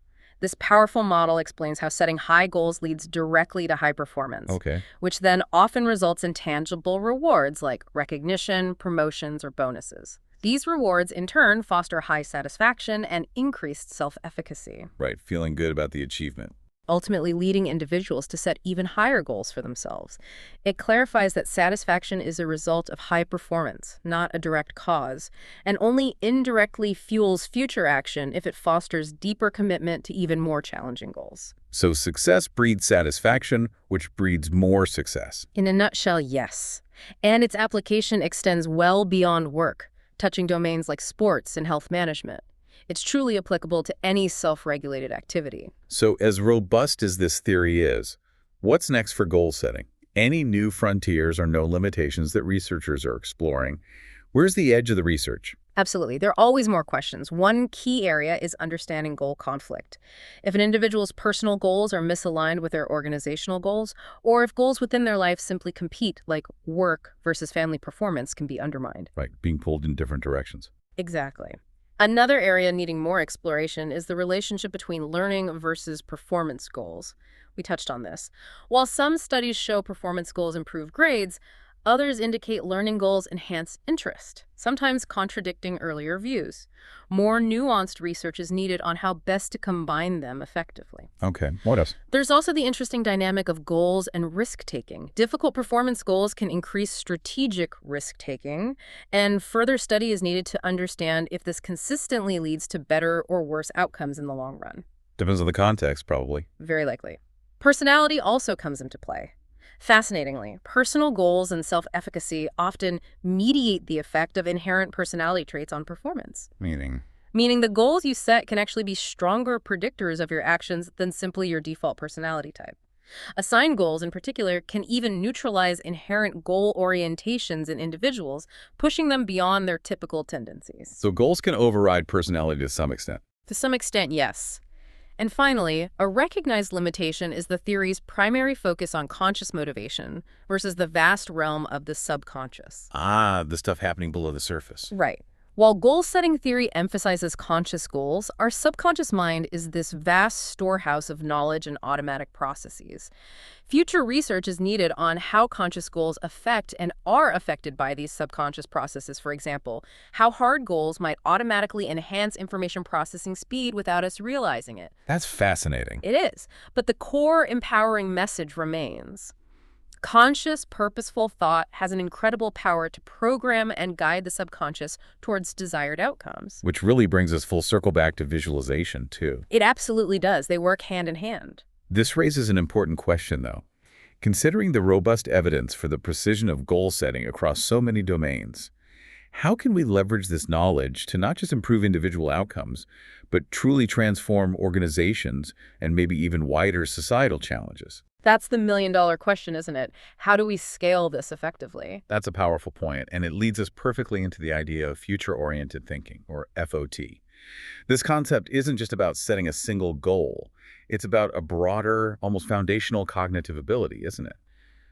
This powerful model explains how setting high goals leads directly to high performance, which then often results in tangible rewards like recognition, promotions, or bonuses. These rewards, in turn, foster high satisfaction and increased self-efficacy. Right, feeling good about the achievement. Ultimately leading individuals to set even higher goals for themselves. It clarifies that satisfaction is a result of high performance, not a direct cause, and only indirectly fuels future action if it fosters deeper commitment to even more challenging goals. So success breeds satisfaction, which breeds more success. In a nutshell, yes. And its application extends well beyond work, touching domains like sports and health management. It's truly applicable to any self-regulated activity. So as robust as this theory is, What's next for goal setting? Any new frontiers or no limitations that researchers are exploring? Where's the edge of the research? Absolutely. There are always more questions. One key area is understanding goal conflict. If an individual's personal goals are misaligned with their organizational goals, or if goals within their life simply compete, like work versus family performance, can be undermined. Right, being pulled in different directions. Exactly. Another area needing more exploration is the relationship between learning versus performance goals. We touched on this. While some studies show performance goals improve grades, others indicate learning goals enhance interest, sometimes contradicting earlier views. More nuanced research is needed on how best to combine them effectively. Okay, what else? There's also the interesting dynamic of goals and risk-taking. Difficult performance goals can increase strategic risk-taking, and further study is needed to understand if this consistently leads to better or worse outcomes in the long run. Depends on the context, probably. Very likely. Personality also comes into play. Fascinatingly, personal goals and self-efficacy often mediate the effect of inherent personality traits on performance. Meaning the goals you set can actually be stronger predictors of your actions than simply your default personality type. Assigned goals, in particular, can even neutralize inherent goal orientations in individuals, pushing them beyond their typical tendencies. So goals can override personality to some extent. To some extent, yes. And finally, a recognized limitation is the theory's primary focus on conscious motivation versus the vast realm of the subconscious. Ah, the stuff happening below the surface. Right. While goal-setting theory emphasizes conscious goals, our subconscious mind is this vast storehouse of knowledge and automatic processes. Future research is needed on how conscious goals affect and are affected by these subconscious processes. For example, how hard goals might automatically enhance information processing speed without us realizing it. That's fascinating. It is, but the core empowering message remains. Conscious, purposeful thought has an incredible power to program and guide the subconscious towards desired outcomes. Which really brings us full circle back to visualization, too. It absolutely does. They work hand in hand. This raises an important question, though. Considering the robust evidence for the precision of goal setting across so many domains, how can we leverage this knowledge to not just improve individual outcomes, but truly transform organizations and maybe even wider societal challenges? That's the million-dollar question, isn't it? How do we scale this effectively? That's a powerful point, and it leads us perfectly into the idea of future-oriented thinking, or FOT. This concept isn't just about setting a single goal. It's about a broader, almost foundational cognitive ability, isn't it?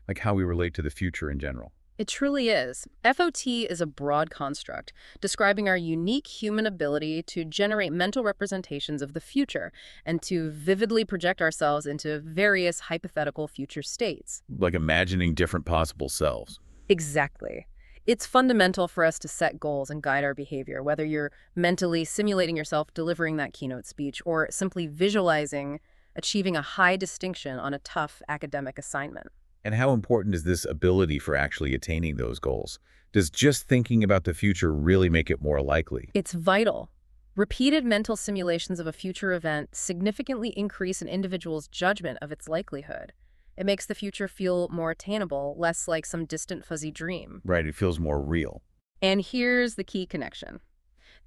Like how we relate to the future in general. It truly is. FOT is a broad construct describing our unique human ability to generate mental representations of the future and to vividly project ourselves into various hypothetical future states. Like imagining different possible selves. Exactly. It's fundamental for us to set goals and guide our behavior, whether you're mentally simulating yourself delivering that keynote speech or simply visualizing achieving a high distinction on a tough academic assignment. And how important is this ability for actually attaining those goals? Does just thinking about the future really make it more likely? It's vital. Repeated mental simulations of a future event significantly increase an individual's judgment of its likelihood. It makes the future feel more attainable, less like some distant fuzzy dream. Right, it feels more real. And here's the key connection.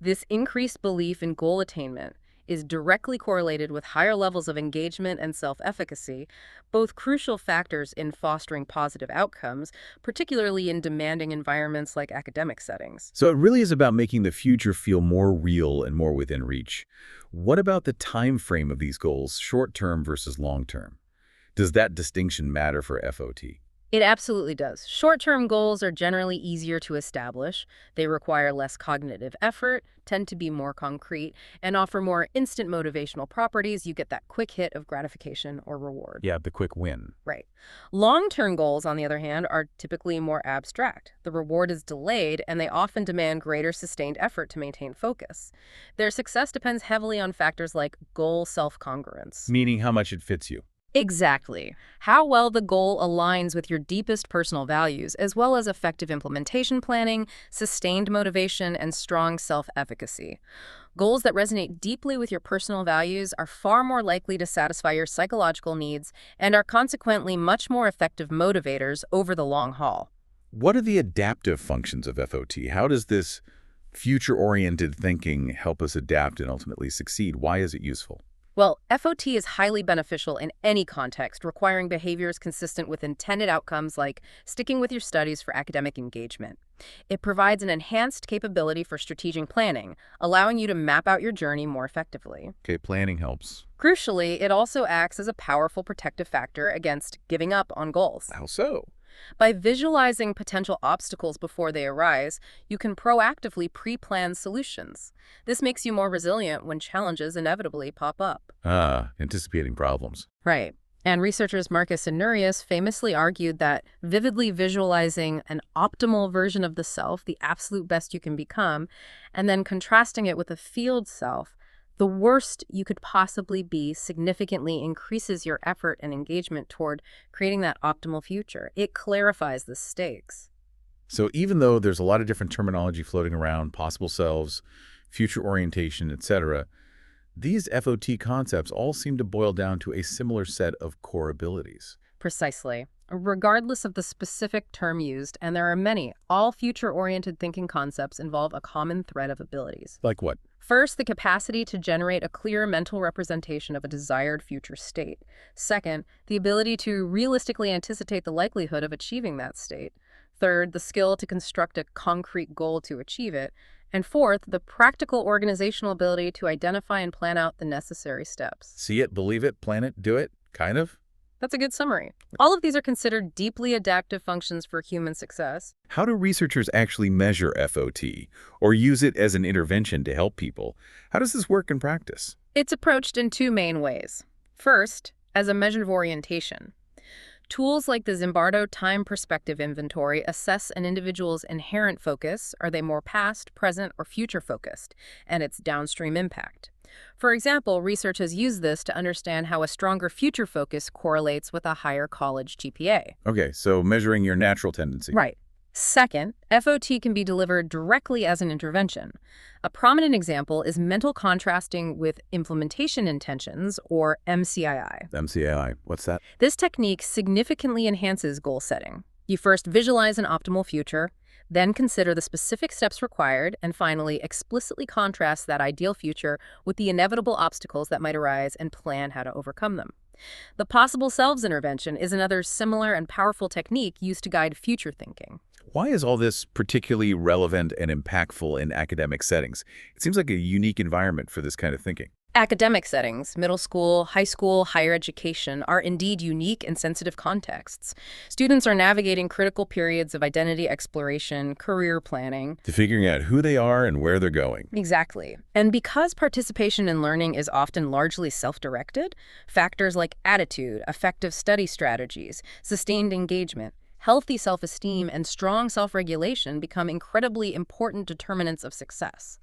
This increased belief in goal attainment is directly correlated with higher levels of engagement and self-efficacy, both crucial factors in fostering positive outcomes, particularly in demanding environments like academic settings. So it really is about making the future feel more real and more within reach. What about the time frame of these goals, short-term versus long-term? Does that distinction matter for FOT? It absolutely does. Short-term goals are generally easier to establish. They require less cognitive effort, tend to be more concrete, and offer more instant motivational properties. You get that quick hit of gratification or reward. Yeah, the quick win. Right. Long-term goals, on the other hand, are typically more abstract. The reward is delayed, and they often demand greater sustained effort to maintain focus. Their success depends heavily on factors like goal self-congruence. Meaning how much it fits you. Exactly. How well the goal aligns with your deepest personal values, as well as effective implementation planning, sustained motivation, and strong self-efficacy. Goals that resonate deeply with your personal values are far more likely to satisfy your psychological needs and are consequently much more effective motivators over the long haul. What are the adaptive functions of FOT? How does this future-oriented thinking help us adapt and ultimately succeed? Why is it useful? Well, FOT is highly beneficial in any context, requiring behaviors consistent with intended outcomes like sticking with your studies for academic engagement. It provides an enhanced capability for strategic planning, allowing you to map out your journey more effectively. Okay, planning helps. Crucially, it also acts as a powerful protective factor against giving up on goals. How so? By visualizing potential obstacles before they arise, you can proactively pre-plan solutions. This makes you more resilient when challenges inevitably pop up. Ah, anticipating problems. Right. And researchers Marcus and Nurius famously argued that vividly visualizing an optimal version of the self, the absolute best you can become, and then contrasting it with a field self, the worst you could possibly be, significantly increases your effort and engagement toward creating that optimal future. It clarifies the stakes. So even though there's a lot of different terminology floating around, possible selves, future orientation, etc., these FOT concepts all seem to boil down to a similar set of core abilities. Precisely. Regardless of the specific term used, and there are many, all future-oriented thinking concepts involve a common thread of abilities. Like what? First, the capacity to generate a clear mental representation of a desired future state. Second, the ability to realistically anticipate the likelihood of achieving that state. Third, the skill to construct a concrete goal to achieve it. And fourth, the practical organizational ability to identify and plan out the necessary steps. See it, believe it, plan it, do it, kind of? That's a good summary. All of these are considered deeply adaptive functions for human success. How do researchers actually measure FOT or use it as an intervention to help people? How does this work in practice? It's approached in two main ways. First, as a measure of orientation. Tools like the Zimbardo Time Perspective Inventory assess an individual's inherent focus. Are they more past, present, or future focused, and its downstream impact. For example, research has used this to understand how a stronger future focus correlates with a higher college GPA. Okay, so measuring your natural tendency. Right. Second, FOT can be delivered directly as an intervention. A prominent example is mental contrasting with implementation intentions, or MCII. MCAI, what's that? This technique significantly enhances goal setting. You first visualize an optimal future, then consider the specific steps required, and finally explicitly contrast that ideal future with the inevitable obstacles that might arise and plan how to overcome them. The possible selves intervention is another similar and powerful technique used to guide future thinking. Why is all this particularly relevant and impactful in academic settings? It seems like a unique environment for this kind of thinking. Academic settings, middle school, high school, higher education, are indeed unique and sensitive contexts. Students are navigating critical periods of identity exploration, career planning. To figuring out who they are and where they're going. Exactly. And because participation in learning is often largely self-directed, factors like attitude, effective study strategies, sustained engagement, healthy self-esteem, and strong self-regulation become incredibly important determinants of success.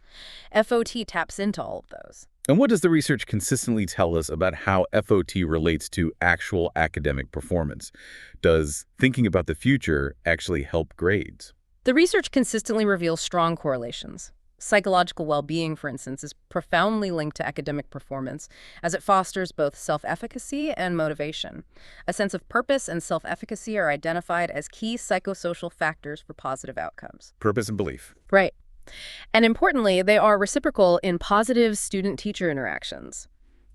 FOT taps into all of those. And what does the research consistently tell us about how FOT relates to actual academic performance? Does thinking about the future actually help grades? The research consistently reveals strong correlations. Psychological well-being, for instance, is profoundly linked to academic performance, as it fosters both self-efficacy and motivation. A sense of purpose and self-efficacy are identified as key psychosocial factors for positive outcomes. Purpose and belief. Right. And importantly, they are reciprocal in positive student-teacher interactions.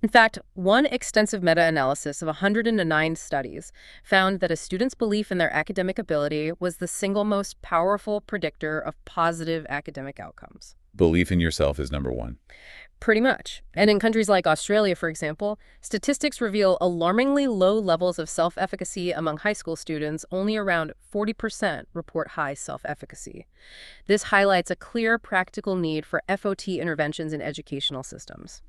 In fact, one extensive meta-analysis of 109 studies found that a student's belief in their academic ability was the single most powerful predictor of positive academic outcomes. Belief in yourself is number one. Pretty much. And in countries like Australia, for example, statistics reveal alarmingly low levels of self-efficacy among high school students. Only around 40% report high self-efficacy. This highlights a clear practical need for FOT interventions in educational systems.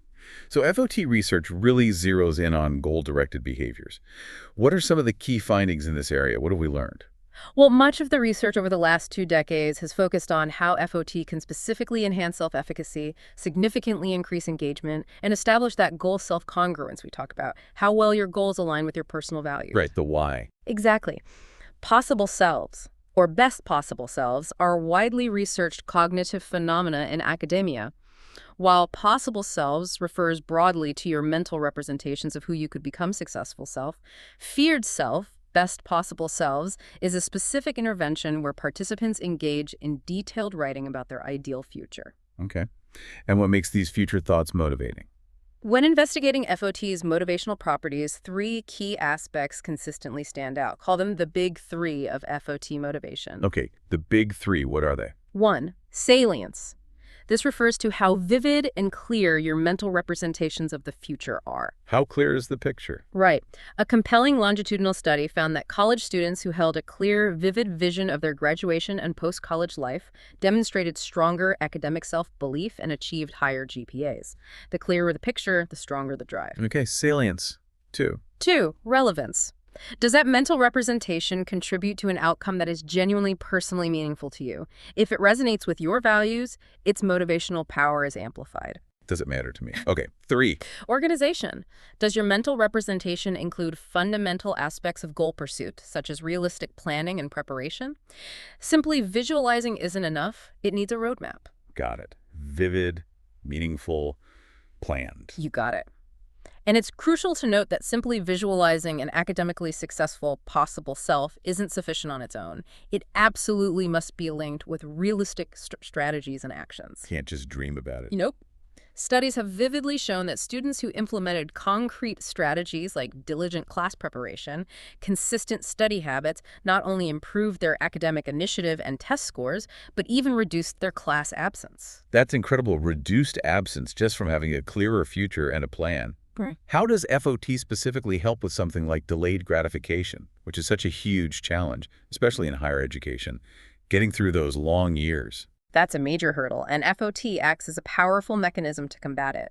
So FOT research really zeroes in on goal-directed behaviors. What are some of the key findings in this area? What have we learned? Well, much of the research over the last 2 decades has focused on how FOT can specifically enhance self-efficacy, significantly increase engagement, and establish that goal self-congruence we talk about, how well your goals align with your personal values. Right, the why. Exactly. Possible selves, or best possible selves, are widely researched cognitive phenomena in academia. While possible selves refers broadly to your mental representations of who you could become successful self, feared self, best possible selves, is a specific intervention where participants engage in detailed writing about their ideal future. Okay. And what makes these future thoughts motivating? When investigating FOT's motivational properties, three key aspects consistently stand out. Call them the big three of FOT motivation. Okay, the big three, what are they? 1. Salience. This refers to how vivid and clear your mental representations of the future are. How clear is the picture? Right. A compelling longitudinal study found that college students who held a clear, vivid vision of their graduation and post-college life demonstrated stronger academic self-belief and achieved higher GPAs. The clearer the picture, the stronger the drive. Okay, salience. 2. 2. Relevance. Does that mental representation contribute to an outcome that is genuinely personally meaningful to you? If it resonates with your values, its motivational power is amplified. Does it matter to me? Okay, 3. Organization. Does your mental representation include fundamental aspects of goal pursuit, such as realistic planning and preparation? Simply visualizing isn't enough. It needs a roadmap. Got it. Vivid, meaningful, planned. You got it. And it's crucial to note that simply visualizing an academically successful possible self isn't sufficient on its own. It absolutely must be linked with realistic strategies and actions. Can't just dream about it. Nope. Studies have vividly shown that students who implemented concrete strategies like diligent class preparation, consistent study habits, not only improved their academic initiative and test scores, but even reduced their class absence. That's incredible. Reduced absence just from having a clearer future and a plan. Right. How does FOT specifically help with something like delayed gratification, which is such a huge challenge, especially in higher education, getting through those long years? That's a major hurdle, and FOT acts as a powerful mechanism to combat it.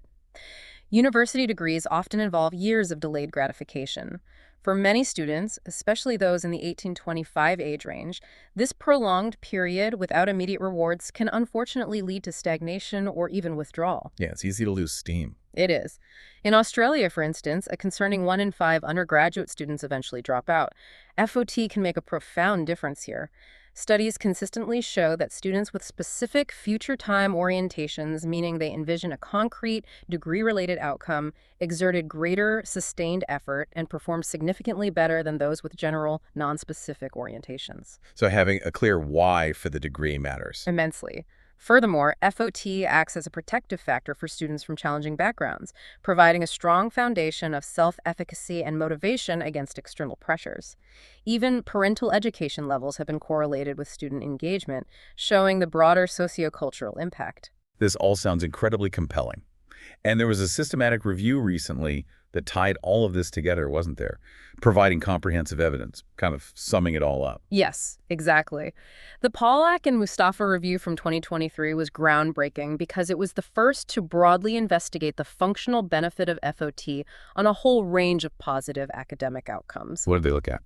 University degrees often involve years of delayed gratification. For many students, especially those in the 18-25 age range, this prolonged period without immediate rewards can unfortunately lead to stagnation or even withdrawal. Yeah, it's easy to lose steam. It is. In Australia, for instance, a concerning 1 in 5 undergraduate students eventually drop out. FOT can make a profound difference here. Studies consistently show that students with specific future time orientations, meaning they envision a concrete, degree-related outcome, exerted greater sustained effort and performed significantly better than those with general, non-specific orientations. So having a clear why for the degree matters. Immensely. Furthermore, FOT acts as a protective factor for students from challenging backgrounds, providing a strong foundation of self-efficacy and motivation against external pressures. Even parental education levels have been correlated with student engagement, showing the broader sociocultural impact. This all sounds incredibly compelling. And there was a systematic review recently that tied all of this together, wasn't there? Providing comprehensive evidence, kind of summing it all up. Yes, exactly. The Pollack and Mustafa review from 2023 was groundbreaking because it was the first to broadly investigate the functional benefit of FOT on a whole range of positive academic outcomes. What did they look at?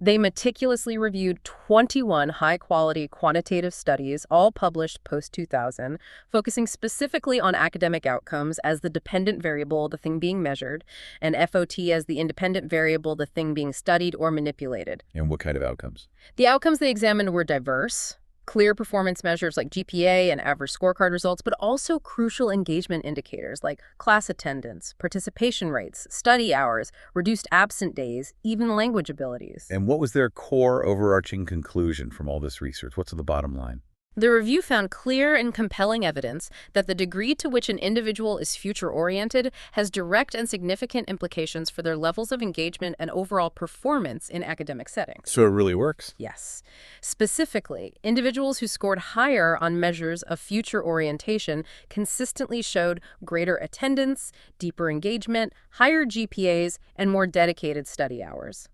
They meticulously reviewed 21 high-quality quantitative studies, all published post-2000, focusing specifically on academic outcomes as the dependent variable, the thing being measured, and FOT as the independent variable, the thing being studied or manipulated. And what kind of outcomes? The outcomes they examined were diverse, clear performance measures like GPA and average scorecard results, but also crucial engagement indicators like class attendance, participation rates, study hours, reduced absent days, even language abilities. And what was their core overarching conclusion from all this research? What's the bottom line? The review found clear and compelling evidence that the degree to which an individual is future-oriented has direct and significant implications for their levels of engagement and overall performance in academic settings. So it really works? Yes. Specifically, individuals who scored higher on measures of future orientation consistently showed greater attendance, deeper engagement, higher GPAs, and more dedicated study hours.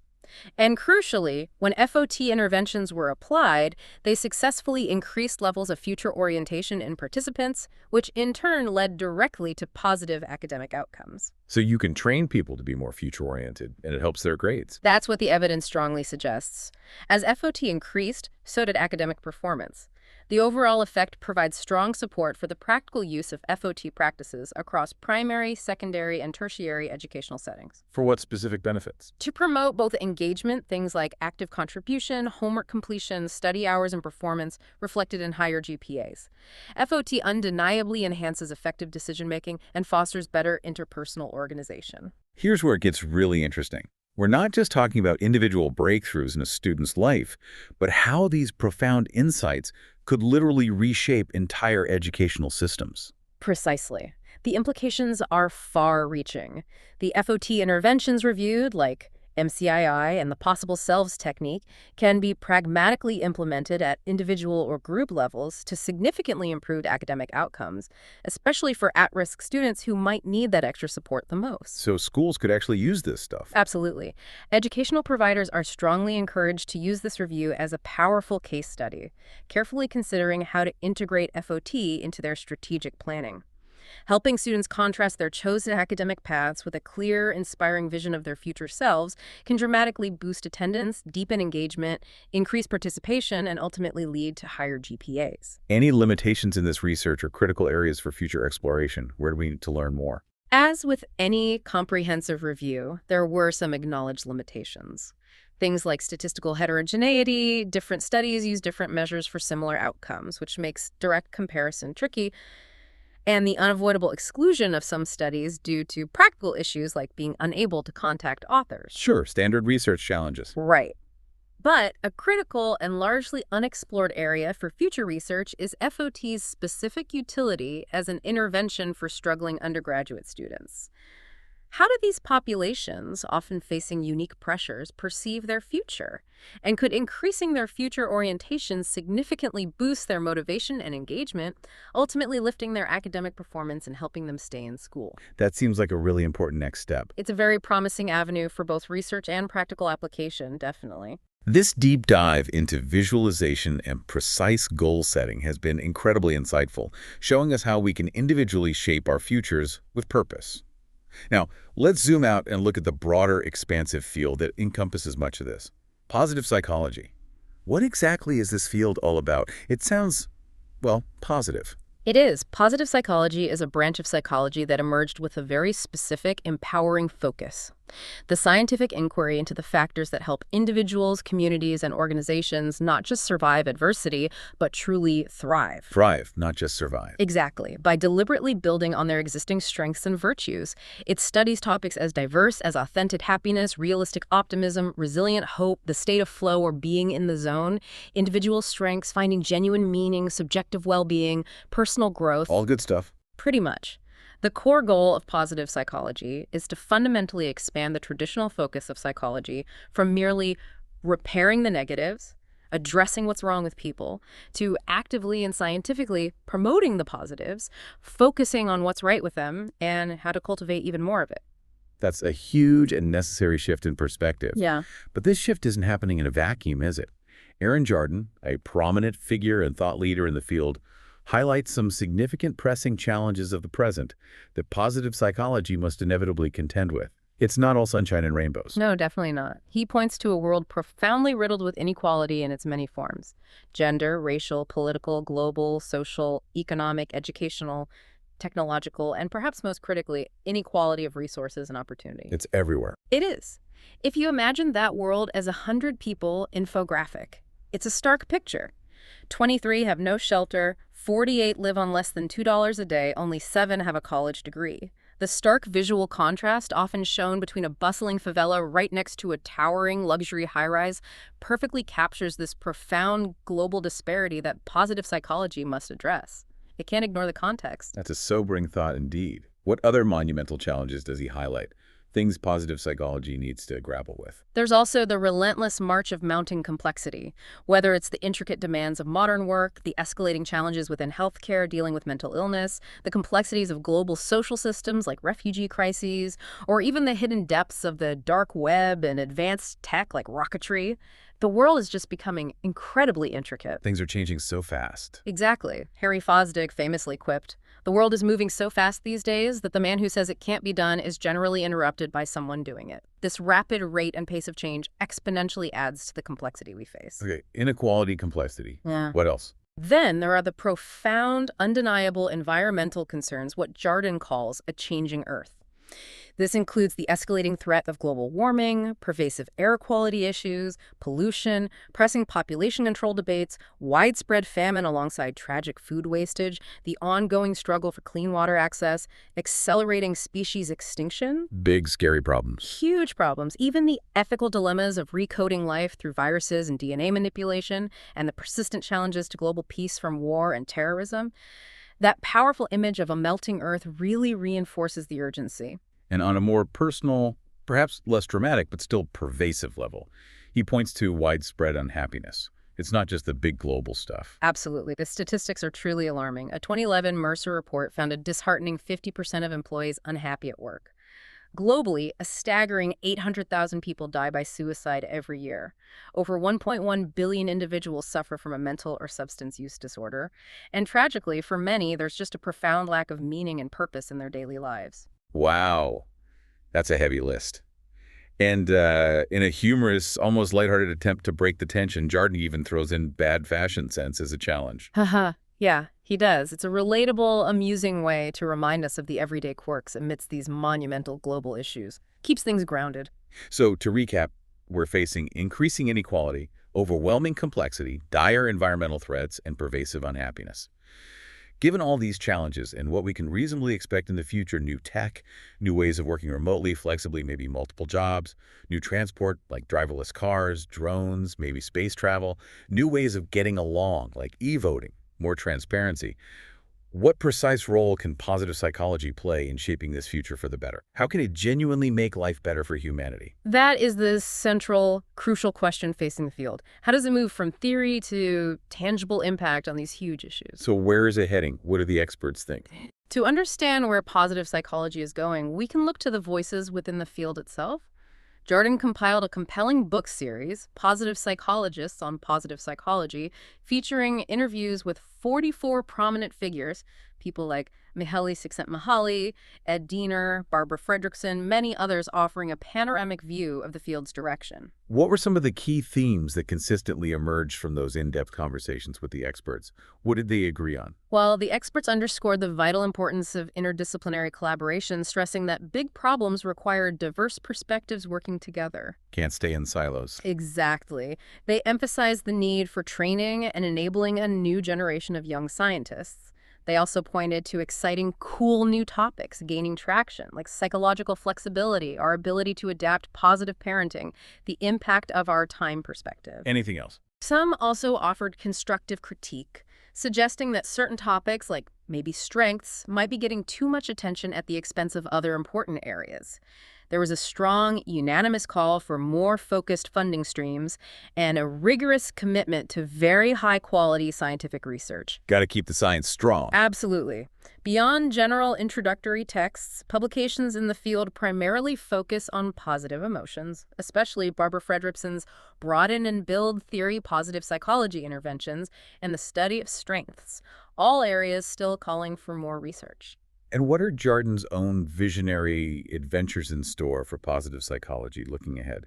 And crucially, when FOT interventions were applied, they successfully increased levels of future orientation in participants, which in turn led directly to positive academic outcomes. So you can train people to be more future-oriented, and it helps their grades. That's what the evidence strongly suggests. As FOT increased, so did academic performance. The overall effect provides strong support for the practical use of FOT practices across primary, secondary, and tertiary educational settings. For what specific benefits? To promote both engagement, things like active contribution, homework completion, study hours, and performance reflected in higher GPAs. FOT undeniably enhances effective decision-making and fosters better interpersonal organization. Here's where it gets really interesting. We're not just talking about individual breakthroughs in a student's life, but how these profound insights could literally reshape entire educational systems. Precisely. The implications are far-reaching. The FOT interventions reviewed, like MCII and the possible selves technique, can be pragmatically implemented at individual or group levels to significantly improve academic outcomes, especially for at-risk students who might need that extra support the most. So schools could actually use this stuff. Absolutely. Educational providers are strongly encouraged to use this review as a powerful case study, carefully considering how to integrate FOT into their strategic planning. Helping students contrast their chosen academic paths with a clear, inspiring vision of their future selves can dramatically boost attendance, deepen engagement, increase participation, and ultimately lead to higher GPAs. Any limitations in this research or critical areas for future exploration? Where do we need to learn more? As with any comprehensive review, there were some acknowledged limitations. Things like statistical heterogeneity, different studies use different measures for similar outcomes, which makes direct comparison tricky, and the unavoidable exclusion of some studies due to practical issues like being unable to contact authors. Sure, standard research challenges. Right. But a critical and largely unexplored area for future research is FOT's specific utility as an intervention for struggling undergraduate students. How do these populations, often facing unique pressures, perceive their future? And could increasing their future orientation significantly boost their motivation and engagement, ultimately lifting their academic performance and helping them stay in school? That seems like a really important next step. It's a very promising avenue for both research and practical application, definitely. This deep dive into visualization and precise goal setting has been incredibly insightful, showing us how we can individually shape our futures with purpose. Now, let's zoom out and look at the broader, expansive field that encompasses much of this. Positive psychology. What exactly is this field all about? It sounds, well, positive. It is. Positive psychology is a branch of psychology that emerged with a very specific, empowering focus. The scientific inquiry into the factors that help individuals, communities, and organizations not just survive adversity, but truly thrive. Thrive, not just survive. Exactly. By deliberately building on their existing strengths and virtues, it studies topics as diverse as authentic happiness, realistic optimism, resilient hope, the state of flow or being in the zone, individual strengths, finding genuine meaning, subjective well-being, personal growth. All good stuff. Pretty much. The core goal of positive psychology is to fundamentally expand the traditional focus of psychology from merely repairing the negatives, addressing what's wrong with people, to actively and scientifically promoting the positives, focusing on what's right with them, and how to cultivate even more of it. That's a huge and necessary shift in perspective. Yeah. But this shift isn't happening in a vacuum, is it? Aaron Jardin, a prominent figure and thought leader in the field, highlights some significant pressing challenges of the present that positive psychology must inevitably contend with. It's not all sunshine and rainbows. No, definitely not. He points to a world profoundly riddled with inequality in its many forms: gender, racial, political, global, social, economic, educational, technological, and perhaps most critically, inequality of resources and opportunity. It's everywhere. It is. If you imagine that world as 100 people infographic, it's a stark picture. 23 have no shelter, 48 live on less than $2 a day, only 7 have a college degree. The stark visual contrast, often shown between a bustling favela right next to a towering luxury high-rise, perfectly captures this profound global disparity that positive psychology must address. It can't ignore the context. That's a sobering thought indeed. What other monumental challenges does he highlight? Things positive psychology needs to grapple with. There's also the relentless march of mounting complexity, whether it's the intricate demands of modern work, the escalating challenges within healthcare dealing with mental illness, the complexities of global social systems like refugee crises, or even the hidden depths of the dark web and advanced tech like rocketry. The world is just becoming incredibly intricate. Things are changing so fast. Exactly. Harry Fosdick famously quipped, "The world is moving so fast these days that the man who says it can't be done is generally interrupted by someone doing it." This rapid rate and pace of change exponentially adds to the complexity we face. Okay, inequality, complexity. Yeah. What else? Then there are the profound, undeniable environmental concerns, what Jardin calls a changing Earth. This includes the escalating threat of global warming, pervasive air quality issues, pollution, pressing population control debates, widespread famine alongside tragic food wastage, the ongoing struggle for clean water access, accelerating species extinction. Big, scary problems. Huge problems. Even the ethical dilemmas of recoding life through viruses and DNA manipulation, and the persistent challenges to global peace from war and terrorism. That powerful image of a melting Earth really reinforces the urgency. And on a more personal, perhaps less dramatic, but still pervasive level, he points to widespread unhappiness. It's not just the big global stuff. Absolutely. The statistics are truly alarming. A 2011 Mercer report found a disheartening 50% of employees unhappy at work. Globally, a staggering 800,000 people die by suicide every year. Over 1.1 billion individuals suffer from a mental or substance use disorder. And tragically, for many, there's just a profound lack of meaning and purpose in their daily lives. Wow, that's a heavy list. And in a humorous, almost lighthearted attempt to break the tension, Jardin even throws in bad fashion sense as a challenge. Haha, yeah, he does. It's a relatable, amusing way to remind us of the everyday quirks amidst these monumental global issues. Keeps things grounded. So to recap, we're facing increasing inequality, overwhelming complexity, dire environmental threats, and pervasive unhappiness. Given all these challenges and what we can reasonably expect in the future, new tech, new ways of working remotely, flexibly, maybe multiple jobs, new transport like driverless cars, drones, maybe space travel, new ways of getting along like e-voting, more transparency. What precise role can positive psychology play in shaping this future for the better? How can it genuinely make life better for humanity? That is the central, crucial question facing the field. How does it move from theory to tangible impact on these huge issues? So where is it heading? What do the experts think? To understand where positive psychology is going, we can look to the voices within the field itself. Jardin compiled a compelling book series, Positive Psychologists on Positive Psychology, featuring interviews with 44 prominent figures, people like Mihaly Csikszentmihalyi, Ed Diener, Barbara Fredrickson, many others offering a panoramic view of the field's direction. What were some of the key themes that consistently emerged from those in-depth conversations with the experts? What did they agree on? Well, the experts underscored the vital importance of interdisciplinary collaboration, stressing that big problems require diverse perspectives working together. Can't stay in silos. Exactly. They emphasized the need for training and enabling a new generation of young scientists. They also pointed to exciting, cool new topics gaining traction, like psychological flexibility, our ability to adapt positive parenting, the impact of our time perspective. Anything else? Some also offered constructive critique, suggesting that certain topics, like maybe strengths, might be getting too much attention at the expense of other important areas. There was a strong, unanimous call for more focused funding streams and a rigorous commitment to very high-quality scientific research. Got to keep the science strong. Absolutely. Beyond general introductory texts, publications in the field primarily focus on positive emotions, especially Barbara Fredrickson's Broaden and Build Theory Positive Psychology Interventions and the Study of Strengths, all areas still calling for more research. And what are Jardin's own visionary adventures in store for positive psychology looking ahead?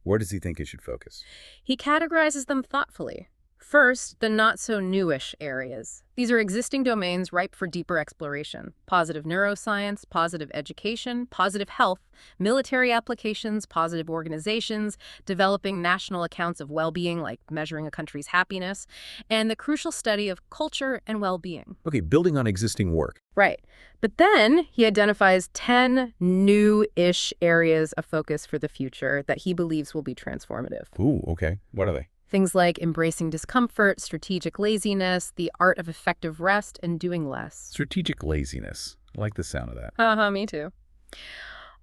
Where does he think it should focus? He categorizes them thoughtfully. First, the not-so-newish areas. These are existing domains ripe for deeper exploration. Positive neuroscience, positive education, positive health, military applications, positive organizations, developing national accounts of well-being like measuring a country's happiness, and the crucial study of culture and well-being. Okay, building on existing work. Right. But then he identifies 10 new-ish areas of focus for the future that he believes will be transformative. Ooh, okay. What are they? Things like embracing discomfort, strategic laziness, the art of effective rest, and doing less. Strategic laziness. I like the sound of that. Me too.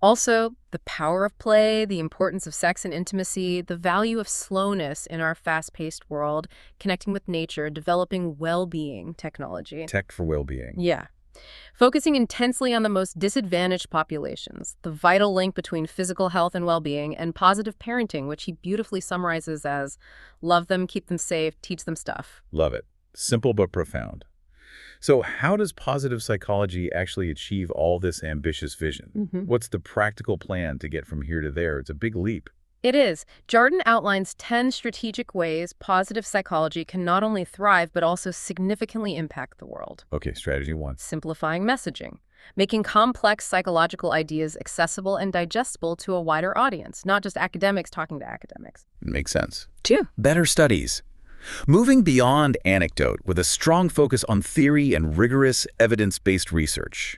Also, the power of play, the importance of sex and intimacy, the value of slowness in our fast-paced world, connecting with nature, developing well-being technology. Tech for well-being. Yeah. Focusing intensely on the most disadvantaged populations, the vital link between physical health and well-being, and positive parenting, which he beautifully summarizes as love them, keep them safe, teach them stuff. Love it. Simple but profound. So how does positive psychology actually achieve all this ambitious vision? What's the practical plan to get from here to there? It's a big leap. It is. Jardin outlines 10 strategic ways positive psychology can not only thrive, but also significantly impact the world. Okay, strategy 1. Simplifying messaging. Making complex psychological ideas accessible and digestible to a wider audience, not just academics talking to academics. Makes sense. 2. Better studies. Moving beyond anecdote with a strong focus on theory and rigorous evidence-based research.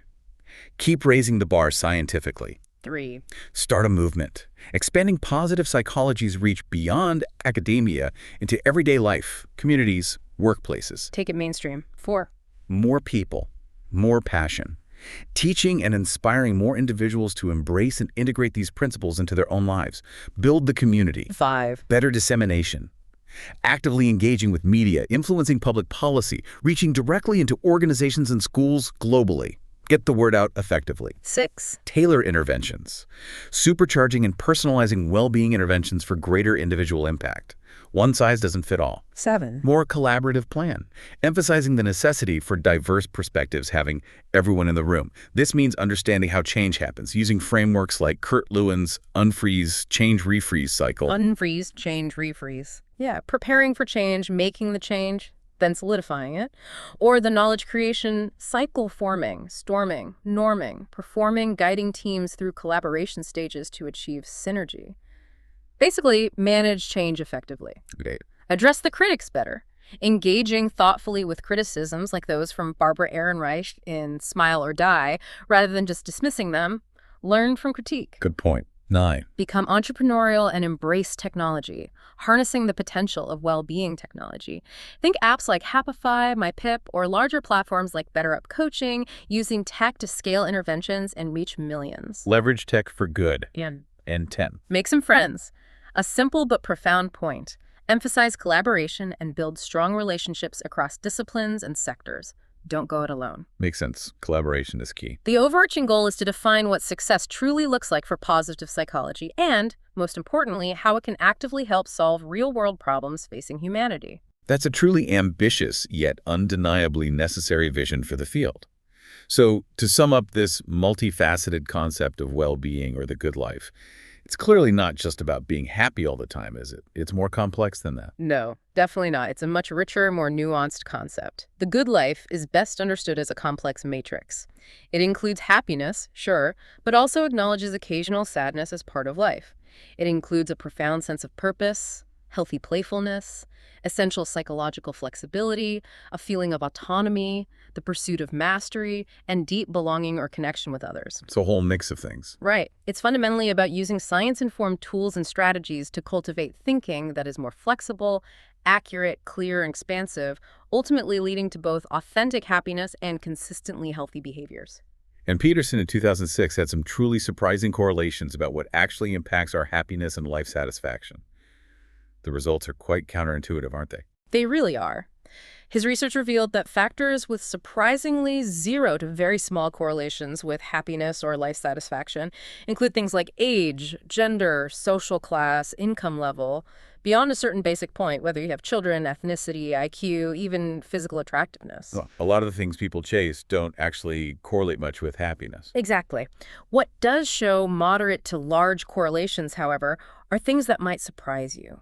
Keep raising the bar scientifically. 3. Start a movement, expanding positive psychology's reach beyond academia into everyday life, communities, workplaces. Take it mainstream. 4. More people, more passion. Teaching and inspiring more individuals to embrace and integrate these principles into their own lives. Build the community. 5. Better dissemination. Actively engaging with media, influencing public policy, reaching directly into organizations and schools globally. Get the word out effectively. 6. Tailor interventions. Supercharging and personalizing well-being interventions for greater individual impact. One size doesn't fit all. 7. More collaborative plan, emphasizing the necessity for diverse perspectives, having everyone in the room. This means understanding how change happens, using frameworks like Kurt Lewin's unfreeze, change, refreeze cycle. Unfreeze, change, refreeze. Yeah, preparing for change, making the change, then solidifying it. Or the knowledge creation cycle forming, storming, norming, performing, guiding teams through collaboration stages to achieve synergy. Basically, manage change effectively. Great. Address the critics better. Engaging thoughtfully with criticisms like those from Barbara Ehrenreich in Smile or Die, rather than just dismissing them. Learn from critique. Good point. 9. Become entrepreneurial and embrace technology, harnessing the potential of well-being technology. Think apps like Happify, MyPip, or larger platforms like BetterUp Coaching, using tech to scale interventions and reach millions. Leverage tech for good. And And 10. make some friends. A simple but profound point. Emphasize collaboration and build strong relationships across disciplines and sectors. Don't go it alone. Makes sense. Collaboration is key. The overarching goal is to define what success truly looks like for positive psychology and, most importantly, how it can actively help solve real-world problems facing humanity. That's a truly ambitious, yet undeniably necessary vision for the field. So, to sum up this multifaceted concept of well-being or the good life, it's clearly not just about being happy all the time, is it? It's more complex than that. No, definitely not. It's a much richer, more nuanced concept. The good life is best understood as a complex matrix. It includes happiness, sure, but also acknowledges occasional sadness as part of life. It includes a profound sense of purpose, healthy playfulness, essential psychological flexibility, a feeling of autonomy, the pursuit of mastery, and deep belonging or connection with others. It's a whole mix of things. Right. It's fundamentally about using science-informed tools and strategies to cultivate thinking that is more flexible, accurate, clear, and expansive, ultimately leading to both authentic happiness and consistently healthy behaviors. And Peterson in 2006 had some truly surprising correlations about what actually impacts our happiness and life satisfaction. The results are quite counterintuitive, aren't they? They really are. His research revealed that factors with surprisingly 0 to very small correlations with happiness or life satisfaction include things like age, gender, social class, income level, beyond a certain basic point, whether you have children, ethnicity, IQ, even physical attractiveness. Well, a lot of the things people chase don't actually correlate much with happiness. Exactly. What does show moderate to large correlations, however, are things that might surprise you.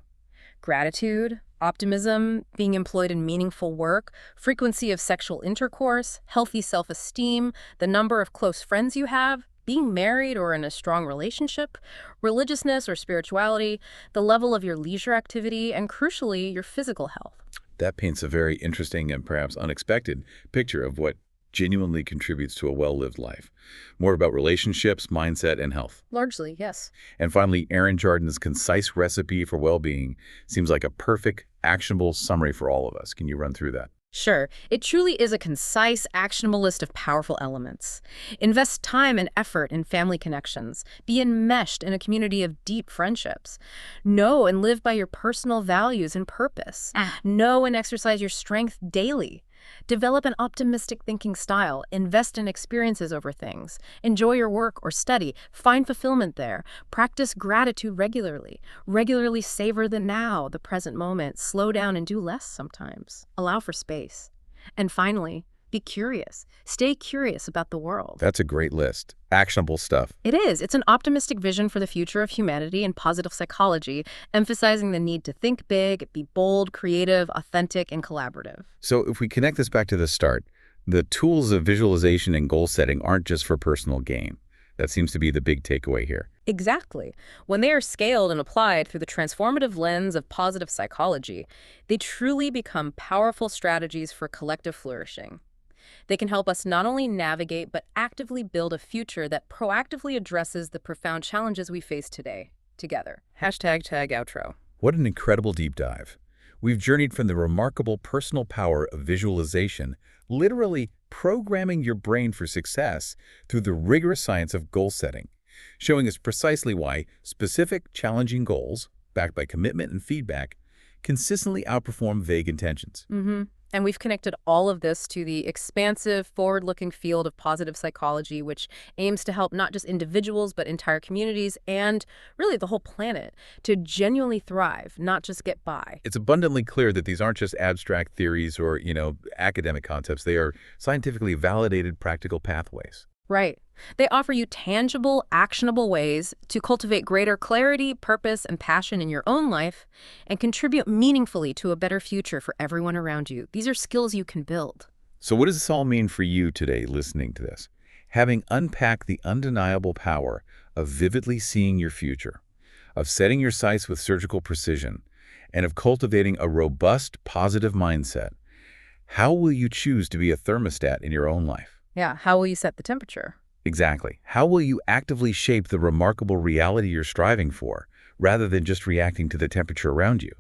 Gratitude, optimism, being employed in meaningful work, frequency of sexual intercourse, healthy self-esteem, the number of close friends you have, being married or in a strong relationship, religiousness or spirituality, the level of your leisure activity, and crucially, your physical health. That paints a very interesting and perhaps unexpected picture of what genuinely contributes to a well-lived life. More about relationships, mindset, and health. Largely, yes. And finally, Aaron Jardin's concise recipe for well-being seems like a perfect, actionable summary for all of us. Can you run through that? Sure, it truly is a concise, actionable list of powerful elements. Invest time and effort in family connections. Be enmeshed in a community of deep friendships. Know and live by your personal values and purpose. Know and exercise your strength daily. Develop an optimistic thinking style. Invest in experiences over things. Enjoy your work or study. Find fulfillment there. Practice gratitude regularly. Regularly savor the now, the present moment. Slow down and do less sometimes. Allow for space. And finally, be curious. Stay curious about the world. That's a great list. Actionable stuff. It is. It's an optimistic vision for the future of humanity and positive psychology, emphasizing the need to think big, be bold, creative, authentic, and collaborative. So if we connect this back to the start, the tools of visualization and goal setting aren't just for personal gain. That seems to be the big takeaway here. Exactly. When they are scaled and applied through the transformative lens of positive psychology, they truly become powerful strategies for collective flourishing. They can help us not only navigate, but actively build a future that proactively addresses the profound challenges we face today, together. #outro. What an incredible deep dive. We've journeyed from the remarkable personal power of visualization, literally programming your brain for success through the rigorous science of goal setting, showing us precisely why specific, challenging goals, backed by commitment and feedback, consistently outperform vague intentions. And we've connected all of this to the expansive, forward-looking field of positive psychology, which aims to help not just individuals, but entire communities and really the whole planet to genuinely thrive, not just get by. It's abundantly clear that these aren't just abstract theories or, academic concepts. They are scientifically validated practical pathways. Right. They offer you tangible, actionable ways to cultivate greater clarity, purpose, and passion in your own life and contribute meaningfully to a better future for everyone around you. These are skills you can build. So what does this all mean for you today listening to this? Having unpacked the undeniable power of vividly seeing your future, of setting your sights with surgical precision, and of cultivating a robust, positive mindset, how will you choose to be a thermostat in your own life? Yeah, how will you set the temperature? Exactly. How will you actively shape the remarkable reality you're striving for, rather than just reacting to the temperature around you?